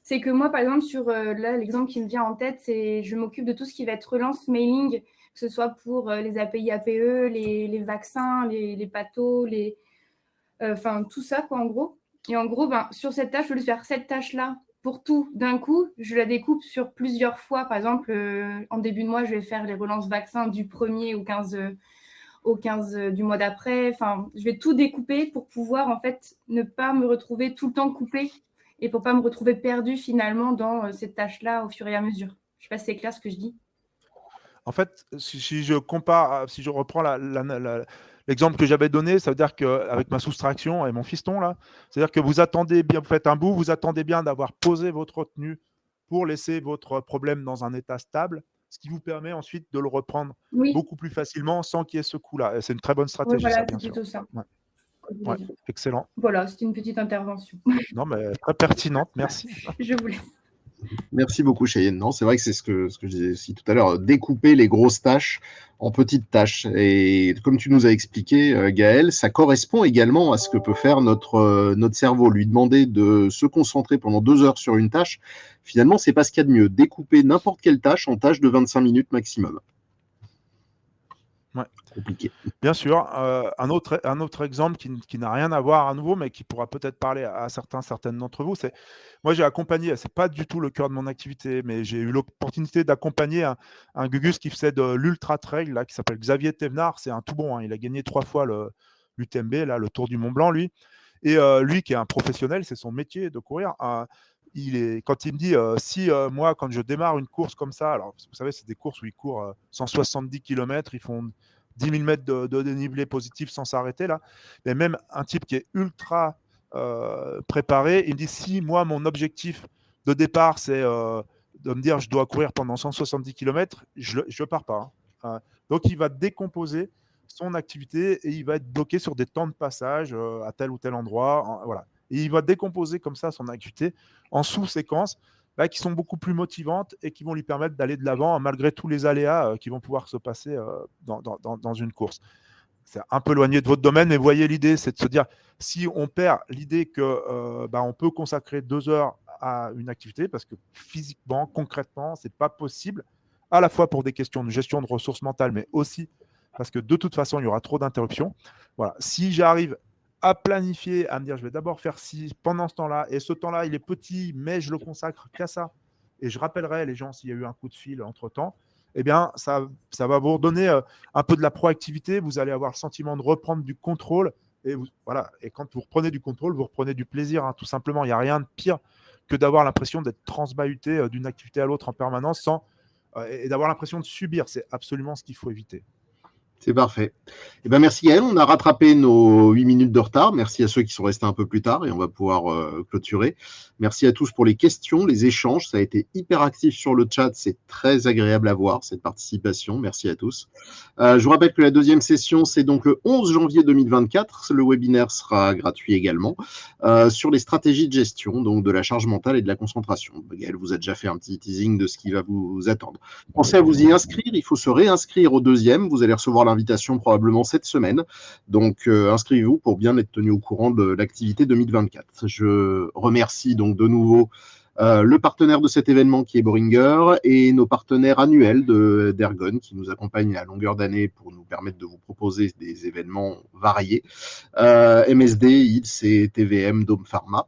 C'est que moi par exemple sur là l'exemple qui me vient en tête, c'est je m'occupe de tout ce qui va être relance mailing, que ce soit pour les API APE, les vaccins, les pathos, enfin tout ça quoi en gros. Et en gros, sur cette tâche, je vais faire cette tâche-là pour tout d'un coup. Je la découpe sur plusieurs fois. Par exemple, en début de mois, je vais faire les relances vaccins du 1er au 15 du mois d'après. Enfin, je vais tout découper pour pouvoir en fait ne pas me retrouver tout le temps coupée et pour pas me retrouver perdue finalement dans cette tâche-là au fur et à mesure. Je ne sais pas si c'est clair ce que je dis. En fait, si je compare, si je reprends l'exemple que j'avais donné, ça veut dire qu'avec ma soustraction et mon fiston, là, c'est-à-dire que vous attendez bien, vous faites un bout, vous attendez bien d'avoir posé votre retenue pour laisser votre problème dans un état stable, ce qui vous permet ensuite de le reprendre beaucoup plus facilement sans qu'il y ait ce coup-là. Et c'est une très bonne stratégie, oui, voilà, ça, bien c'est plutôt sûr. Ça. Ouais, excellent. Voilà, c'était une petite intervention. Non, mais très pertinente, merci. Je vous laisse. Merci beaucoup, Cheyenne. Non, c'est vrai que c'est ce que je disais aussi tout à l'heure, découper les grosses tâches en petites tâches. Et comme tu nous as expliqué, Gaël, ça correspond également à ce que peut faire notre cerveau. Lui demander de se concentrer pendant 2 heures sur une tâche, finalement, c'est pas ce qu'il y a de mieux. Découper n'importe quelle tâche en tâches de 25 minutes maximum. Ouais. Compliqué. Bien sûr. Un autre exemple qui n'a rien à voir à nouveau, mais qui pourra peut-être parler à certaines d'entre vous, c'est moi j'ai accompagné, c'est pas du tout le cœur de mon activité, mais j'ai eu l'opportunité d'accompagner un Gugus qui faisait de l'ultra trail là, qui s'appelle Xavier Thévenard. C'est un tout bon, hein. Il a gagné 3 fois l'UTMB, là, le Tour du Mont Blanc, lui. Et lui qui est un professionnel, c'est son métier de courir. Quand il me dit si moi, quand je démarre une course comme ça, alors vous savez, c'est des courses où ils courent 170 km, ils font 10 000 mètres de dénivelé positif sans s'arrêter là. Mais même un type qui est ultra préparé, il me dit si moi, mon objectif de départ, c'est de me dire je dois courir pendant 170 km, je ne pars pas. Hein. Donc, il va décomposer son activité et il va être bloqué sur des temps de passage à tel ou tel endroit. Voilà. Et il va décomposer comme ça son activité en sous-séquences qui sont beaucoup plus motivantes et qui vont lui permettre d'aller de l'avant malgré tous les aléas qui vont pouvoir se passer dans une course. C'est un peu éloigné de votre domaine, mais vous voyez l'idée, c'est de se dire, si on perd l'idée qu'on peut consacrer 2 heures à une activité, parce que physiquement, concrètement, ce n'est pas possible, à la fois pour des questions de gestion de ressources mentales, mais aussi parce que de toute façon, il y aura trop d'interruptions. Voilà. Si j'arrive à planifier, à me dire je vais d'abord faire ci pendant ce temps-là, et ce temps-là, il est petit, mais je le consacre qu'à ça, et je rappellerai les gens s'il y a eu un coup de fil entre-temps, eh bien, ça va vous redonner un peu de la proactivité, vous allez avoir le sentiment de reprendre du contrôle, et voilà. Et quand vous reprenez du contrôle, vous reprenez du plaisir, hein, tout simplement. Il n'y a rien de pire que d'avoir l'impression d'être transbahuté d'une activité à l'autre en permanence et d'avoir l'impression de subir. C'est absolument ce qu'il faut éviter. C'est parfait. Eh ben, merci Gaël, on a rattrapé nos 8 minutes de retard. Merci à ceux qui sont restés un peu plus tard et on va pouvoir clôturer. Merci à tous pour les questions, les échanges. Ça a été hyper actif sur le chat. C'est très agréable à voir cette participation. Merci à tous. Je vous rappelle que la deuxième session, c'est donc le 11 janvier 2024. Le webinaire sera gratuit également sur les stratégies de gestion, donc de la charge mentale et de la concentration. Gaël vous a déjà fait un petit teasing de ce qui va vous attendre. Pensez à vous y inscrire. Il faut se réinscrire au deuxième. Vous allez recevoir l'invitation probablement cette semaine. Donc, inscrivez-vous pour bien être tenu au courant de l'activité 2024. Je remercie donc de nouveau le partenaire de cet événement qui est Boehringer et nos partenaires annuels d'Ergon qui nous accompagnent à longueur d'année pour nous permettre de vous proposer des événements variés. MSD, IDS et TVM, Dome Pharma.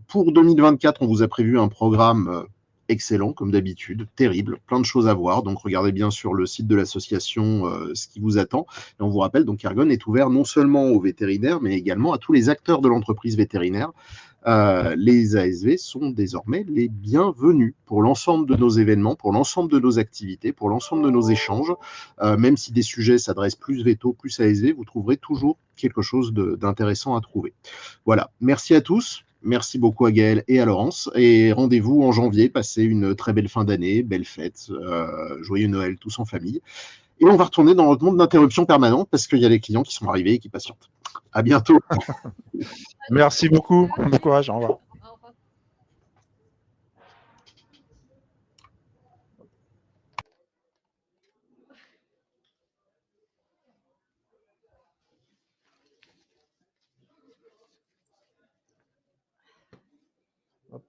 Pour 2024, on vous a prévu un programme excellent comme d'habitude, terrible, plein de choses à voir. Donc regardez bien sur le site de l'association ce qui vous attend. Et on vous rappelle, donc Ergon est ouvert non seulement aux vétérinaires, mais également à tous les acteurs de l'entreprise vétérinaire. Les ASV sont désormais les bienvenus pour l'ensemble de nos événements, pour l'ensemble de nos activités, pour l'ensemble de nos échanges. Même si des sujets s'adressent plus veto, plus ASV, vous trouverez toujours quelque chose d'intéressant à trouver. Voilà, merci à tous. Merci beaucoup à Gaël et à Laurence. Et rendez-vous en janvier. Passez une très belle fin d'année, belle fête, joyeux Noël tous en famille. Et on va retourner dans notre monde d'interruption permanente parce qu'il y a les clients qui sont arrivés et qui patientent. À bientôt. Merci beaucoup. Bon courage. Au revoir. Hop.